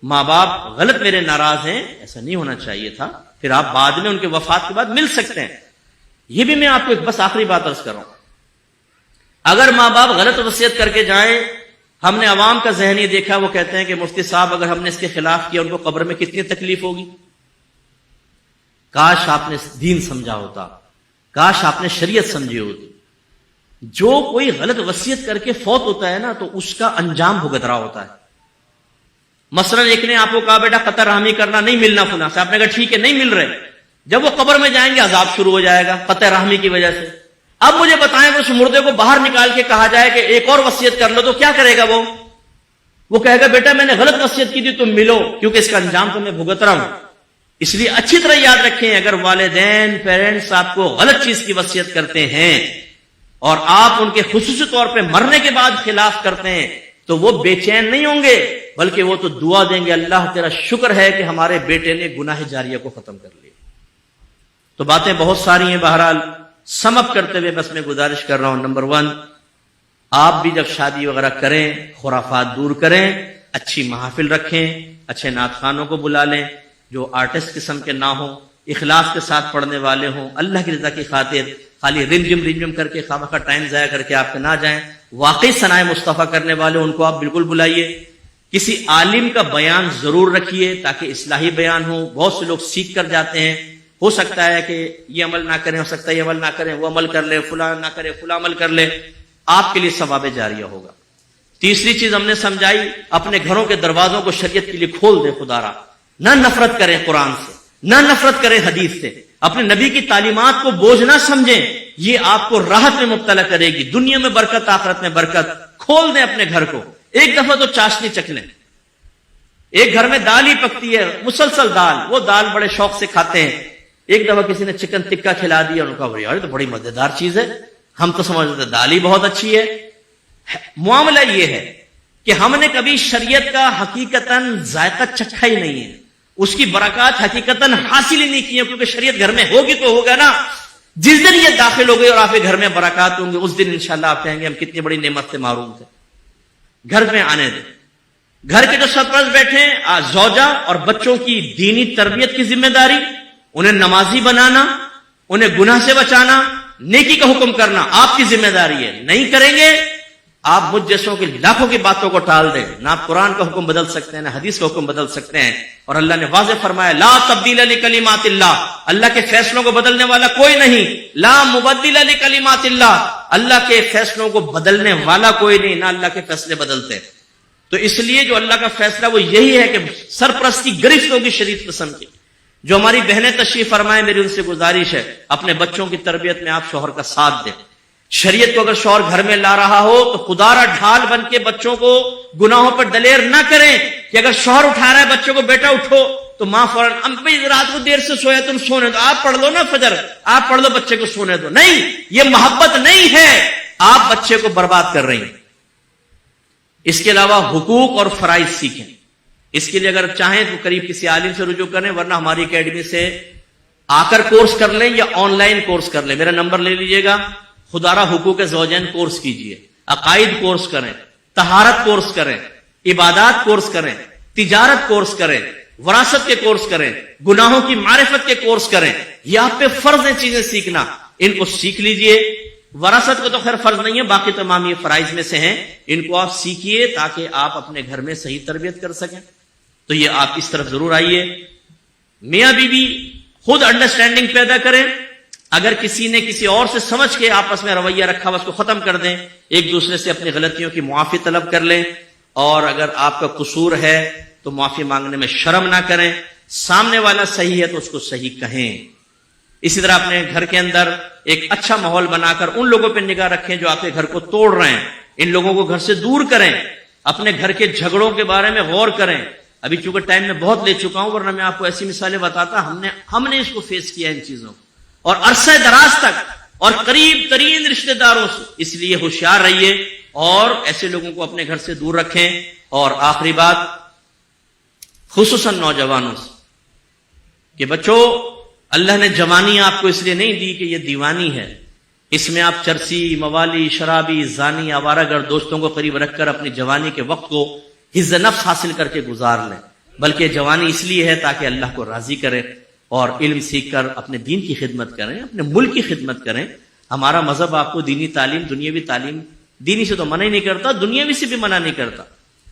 ماں باپ غلط میرے ناراض ہیں، ایسا نہیں ہونا چاہیے تھا، پھر آپ بعد میں ان کے وفات کے بعد مل سکتے ہیں۔ یہ بھی میں آپ کو ایک بس آخری بات عرض کر رہا ہوں، اگر ماں باپ غلط وصیت کر کے جائیں، ہم نے عوام کا ذہن یہ دیکھا، وہ کہتے ہیں کہ مفتی صاحب اگر ہم نے اس کے خلاف کیا ان کو قبر میں کتنی تکلیف ہوگی۔ کاش آپ نے دین سمجھا ہوتا، کاش آپ نے شریعت سمجھی ہوتی۔ جو کوئی غلط وصیت کر کے فوت ہوتا ہے نا تو اس کا انجام بھگت رہا ہوتا ہے۔ مثلا ایک نے آپ کو کہا بیٹا قطع رحمی کرنا، نہیں ملنا فلاں سے، آپ نے کہا ٹھیک ہے نہیں مل رہے، جب وہ قبر میں جائیں گے عذاب شروع ہو جائے گا قطع رحمی کی وجہ سے۔ اب مجھے بتائیں کہ اس مردے کو باہر نکال کے کہا جائے کہ ایک اور وصیت کر لو تو کیا کرے گا وہ کہے گا بیٹا میں نے غلط وصیت کی تھی تم ملو، کیونکہ اس کا انجام تو میں بھگت رہا ہوں۔ اس لیے اچھی طرح یاد رکھیں، اگر والدین پیرنٹس آپ کو غلط چیز کی وصیت کرتے ہیں اور آپ ان کے خصوصی طور پہ مرنے کے بعد خلاف کرتے ہیں تو وہ بے چین نہیں ہوں گے، بلکہ وہ تو دعا دیں گے اللہ تیرا شکر ہے کہ ہمارے بیٹے نے گناہ جاریہ کو ختم کر لیا۔ تو باتیں بہت ساری ہیں، بہرحال سم اپ کرتے ہوئے بس میں گزارش کر رہا ہوں، نمبر 1 آپ بھی جب شادی وغیرہ کریں خرافات دور کریں، اچھی محافل رکھیں، اچھے نعت خوانوں کو بلا لیں جو آرٹسٹ قسم کے نہ ہوں، اخلاص کے ساتھ پڑھنے والے ہوں، اللہ کی رضا کی خاطر، خالی رنجم کر کے خواہ مخواہ ٹائم ضائع کر کے آپ کے نہ جائیں، واقعی ثنائے مصطفیٰ کرنے والے ان کو آپ بالکل بلائیے۔ کسی عالم کا بیان ضرور رکھیے تاکہ اصلاحی بیان ہو، بہت سے لوگ سیکھ کر جاتے ہیں، ہو سکتا ہے کہ یہ عمل نہ کریں، ہو سکتا ہے یہ عمل نہ کریں، وہ عمل کر لے، فلاں نہ کرے، فلاں عمل کر لے، آپ کے لیے ثواب جاریہ ہوگا۔ تیسری چیز ہم نے سمجھائی، اپنے گھروں کے دروازوں کو شریعت کے لیے کھول دیں، خدا را نہ نفرت کریں قرآن سے، نہ نفرت کریں حدیث سے، اپنے نبی کی تعلیمات کو بوجھ نہ سمجھیں، یہ آپ کو راحت میں مبتلا کرے گی، دنیا میں برکت آخرت میں برکت۔ کھول دیں اپنے گھر کو، ایک دفعہ تو چاشنی چکھ لیں۔ ایک گھر میں دال ہی پکتی ہے، مسلسل دال، وہ دال بڑے شوق سے کھاتے ہیں، ایک دفعہ کسی نے چکن ٹکا کھلا دیا، ان کا یار یہ تو بڑی مزیدار چیز ہے، ہم تو سمجھتے ہیں دال ہی بہت اچھی ہے۔ معاملہ یہ ہے کہ ہم نے کبھی شریعت کا حقیقتاً ذائقہ چکھا ہی نہیں ہے، اس کی برکات حقیقتاً حاصل ہی نہیں کی ہے، کیونکہ شریعت گھر میں ہوگی تو ہوگا نا۔ جس دن یہ داخل ہو گئی اور آپ کے گھر میں برکات ہوں گے، اس دن انشاءاللہ آپ کہیں گے ہم کتنی بڑی نعمت سے محروم تھے۔ گھر میں آنے دیں، گھر کے جو سرپرست بیٹھے ہیں، زوجہ اور بچوں کی دینی تربیت کی ذمہ داری، انہیں نمازی بنانا، انہیں گناہ سے بچانا، نیکی کا حکم کرنا آپ کی ذمہ داری ہے۔ نہیں کریں گے آپ مجھ جیسوں کی لاکھوں کی باتوں کو ٹال دیں، نہ آپ قرآن کا حکم بدل سکتے ہیں نہ حدیث کا حکم بدل سکتے ہیں، اور اللہ نے واضح فرمایا لا تبدیل لکلمات اللہ، اللہ کے فیصلوں کو بدلنے والا کوئی نہیں، لا مبدل لکلمات اللہ، اللہ کے فیصلوں کو بدلنے والا کوئی نہیں، نہ اللہ کے فیصلے بدلتے۔ تو اس لیے جو اللہ کا فیصلہ وہ یہی ہے کہ سرپرستی گرفت ہوگی شریف قسم کی۔ جو ہماری بہنیں تشریف فرمائیں، میری ان سے گزارش ہے اپنے بچوں کی تربیت میں آپ شوہر کا ساتھ دیں۔ شریعت کو اگر شوہر گھر میں لا رہا ہو تو خدا را ڈھال بن کے بچوں کو گناہوں پر دلیر نہ کریں، کہ اگر شوہر اٹھا رہا ہے بچوں کو بیٹا اٹھو تو ماں فوراً امی رات کو دیر سے سویا تم سونے دو، آپ پڑھ لو نا فجر، آپ پڑھ لو بچے کو سونے دو۔ نہیں، یہ محبت نہیں ہے، آپ بچے کو برباد کر رہی ہیں۔ اس کے علاوہ حقوق اور فرائض سیکھیں، اس کے لیے اگر چاہیں تو قریب کسی عالم سے رجوع کریں، ورنہ ہماری اکیڈمی سے آ کر کورس کر لیں یا آن لائن کورس کر لیں، میرا نمبر لے لیجئے گا۔ خدارہ حقوق زوجین کورس کیجئے، عقائد کورس کریں، طہارت کورس کریں، عبادات کورس کریں، تجارت کورس کریں، وراثت کے کورس کریں، گناہوں کی معرفت کے کورس کریں۔ یہ آپ پہ فرض ہیں چیزیں سیکھنا، ان کو سیکھ لیجئے۔ وراثت کو تو خیر فرض نہیں ہے، باقی تمام یہ فرائض میں سے ہیں، ان کو آپ سیکھیے تاکہ آپ اپنے گھر میں صحیح تربیت کر سکیں۔ تو یہ آپ اس طرف ضرور آئیے۔ میاں بیوی خود انڈرسٹینڈنگ پیدا کریں، اگر کسی نے کسی اور سے سمجھ کے آپس میں رویہ رکھا اس کو ختم کر دیں، ایک دوسرے سے اپنی غلطیوں کی معافی طلب کر لیں، اور اگر آپ کا قصور ہے تو معافی مانگنے میں شرم نہ کریں، سامنے والا صحیح ہے تو اس کو صحیح کہیں۔ اسی طرح اپنے گھر کے اندر ایک اچھا ماحول بنا کر ان لوگوں پہ نگاہ رکھیں جو آپ کے گھر کو توڑ رہے ہیں، ان لوگوں کو گھر سے دور کریں، اپنے گھر کے جھگڑوں کے بارے میں غور کریں۔ ابھی چونکہ ٹائم میں بہت لے چکا ہوں، ورنہ میں آپ کو ایسی مثالیں بتاتا، ہم نے اس کو فیس کیا ان چیزوں کو۔ اور عرصہ دراز تک اور قریب ترین رشتہ داروں سے. اس لیے ہوشیار رہیے اور ایسے لوگوں کو اپنے گھر سے دور رکھیں. اور آخری بات خصوصاً نوجوانوں سے کہ بچوں، اللہ نے جوانی آپ کو اس لیے نہیں دی کہ یہ دیوانی ہے. اس میں آپ چرسی، موالی، شرابی، زانی، آوارہ گرد دوستوں کو قریب رکھ کر اپنی جوانی کے وقت کو حفظ نفس حاصل کر کے گزار لیں. بلکہ جوانی اس لیے ہے تاکہ اللہ کو راضی کریں اور علم سیکھ کر اپنے دین کی خدمت کریں، اپنے ملک کی خدمت کریں. ہمارا مذہب آپ کو دینی تعلیم، دنیاوی تعلیم، دینی سے تو منع ہی نہیں کرتا، دنیاوی سے بھی منع نہیں کرتا.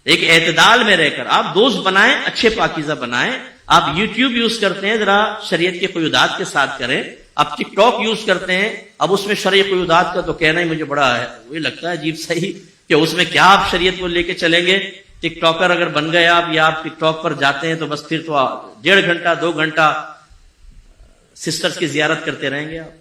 ایک اعتدال میں رہ کر آپ دوست بنائیں، اچھے پاکیزہ بنائیں. آپ یوٹیوب یوز کرتے ہیں، ذرا شریعت کے قیودات کے ساتھ کریں. آپ ٹک ٹاک یوز کرتے ہیں، اب اس میں شرعی قیودات کا تو کہنا ہی مجھے بڑا ہے وہی لگتا ہے عجیب صحیح کہ اس میں کیا آپ شریعت کو لے کے چلیں گے. ٹک ٹاکر اگر بن گئے آپ، یا آپ ٹک ٹاک پر جاتے ہیں تو بس پھر تو 1.5 گھنٹہ 2 گھنٹہ سسٹرز کی زیارت کرتے رہیں گے آپ،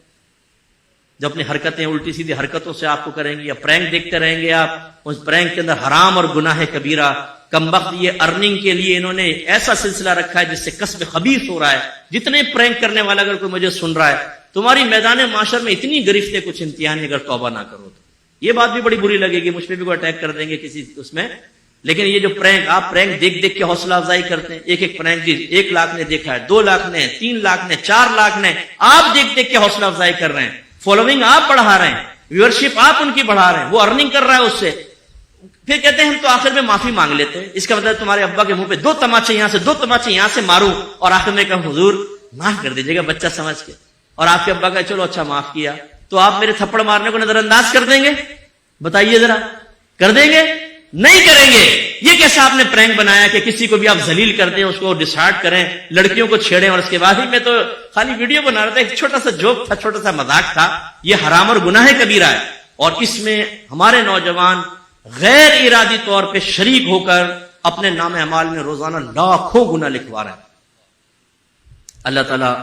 جو اپنی حرکتیں الٹی سیدھی حرکتوں سے آپ کو کریں گے، یا پرینک دیکھتے رہیں گے آپ. اس پرینک کے اندر حرام اور گناہ کبیرہ. کمبخت یہ ارننگ کے لیے انہوں نے ایسا سلسلہ رکھا ہے جس سے کسب خبیث ہو رہا ہے. جتنے پرینک کرنے والا اگر کوئی مجھے سن رہا ہے، تمہاری میدان معاشر میں اتنی گرفتیں کچھ انتہائی اگر توبہ نہ کرو تو یہ بات بھی بڑی بری لگے گی، مجھ پہ بھی کوئی اٹیک کر دیں گے کسی اس میں. لیکن یہ جو پرینک، آپ پرینک دیکھ دیکھ کے حوصلہ افزائی کرتے ہیں. ایک پرینک جی 1 لاکھ نے دیکھا ہے، 2 لاکھ نے، 3 لاکھ نے، 4 لاکھ نے. آپ دیکھ دیکھ کے حوصلہ افزائی کر رہے ہیں، فالوئنگ آپ بڑھا رہے ہیں، ویورشپ آپ ان کی بڑھا رہے ہیں، وہ ارننگ کر رہا ہے اس سے. پھر کہتے ہیں ہم تو آخر میں معافی مانگ لیتے ہیں. اس کا مطلب تمہارے ابا کے منہ پہ 2 تماچے یہاں سے 2 تماچے یہاں سے ماروں اور آخر میں کہوں حضور معاف کر دیجیے گا بچہ سمجھ کے. اور آپ کے ابا کا چلو اچھا معاف کیا، تو آپ میرے تھپڑ مارنے کو نظر انداز کر دیں گے؟ بتائیے ذرا، کر دیں گے؟ نہیں کریں گے. یہ کیسا آپ نے پرینک بنایا کہ کسی کو بھی آپ ذلیل کر دیں، اس کو ڈسہارٹ کریں، لڑکیوں کو چھیڑیں، اور اس کے بعد ہی میں تو خالی ویڈیو بنا رہا تھا، ایک چھوٹا سا جوک تھا، چھوٹا سا مذاق تھا. یہ حرام اور گناہ کبیرہ ہے، اور اس میں ہمارے نوجوان غیر ارادی طور پہ شریک ہو کر اپنے نام اعمال میں روزانہ لاکھوں گناہ لکھوا رہے ہیں. اللہ تعالیٰ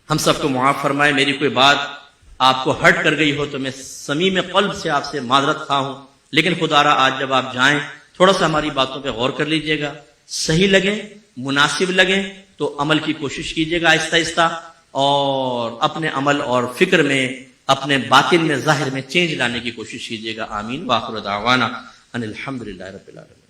ہم سب کو معاف فرمائے. میری کوئی بات آپ کو ہرٹ کر گئی ہو تو میں صمیم قلب سے آپ سے معذرت خواہ ہوں. لیکن خدا را آج جب آپ جائیں تھوڑا سا ہماری باتوں پہ غور کر لیجئے گا. صحیح لگیں، مناسب لگیں تو عمل کی کوشش کیجئے گا آہستہ آہستہ، اور اپنے عمل اور فکر میں، اپنے باطن میں، ظاہر میں چینج لانے کی کوشش کیجئے گا. آمین. وآخر دعوانا ان الحمدللہ رب العالمین.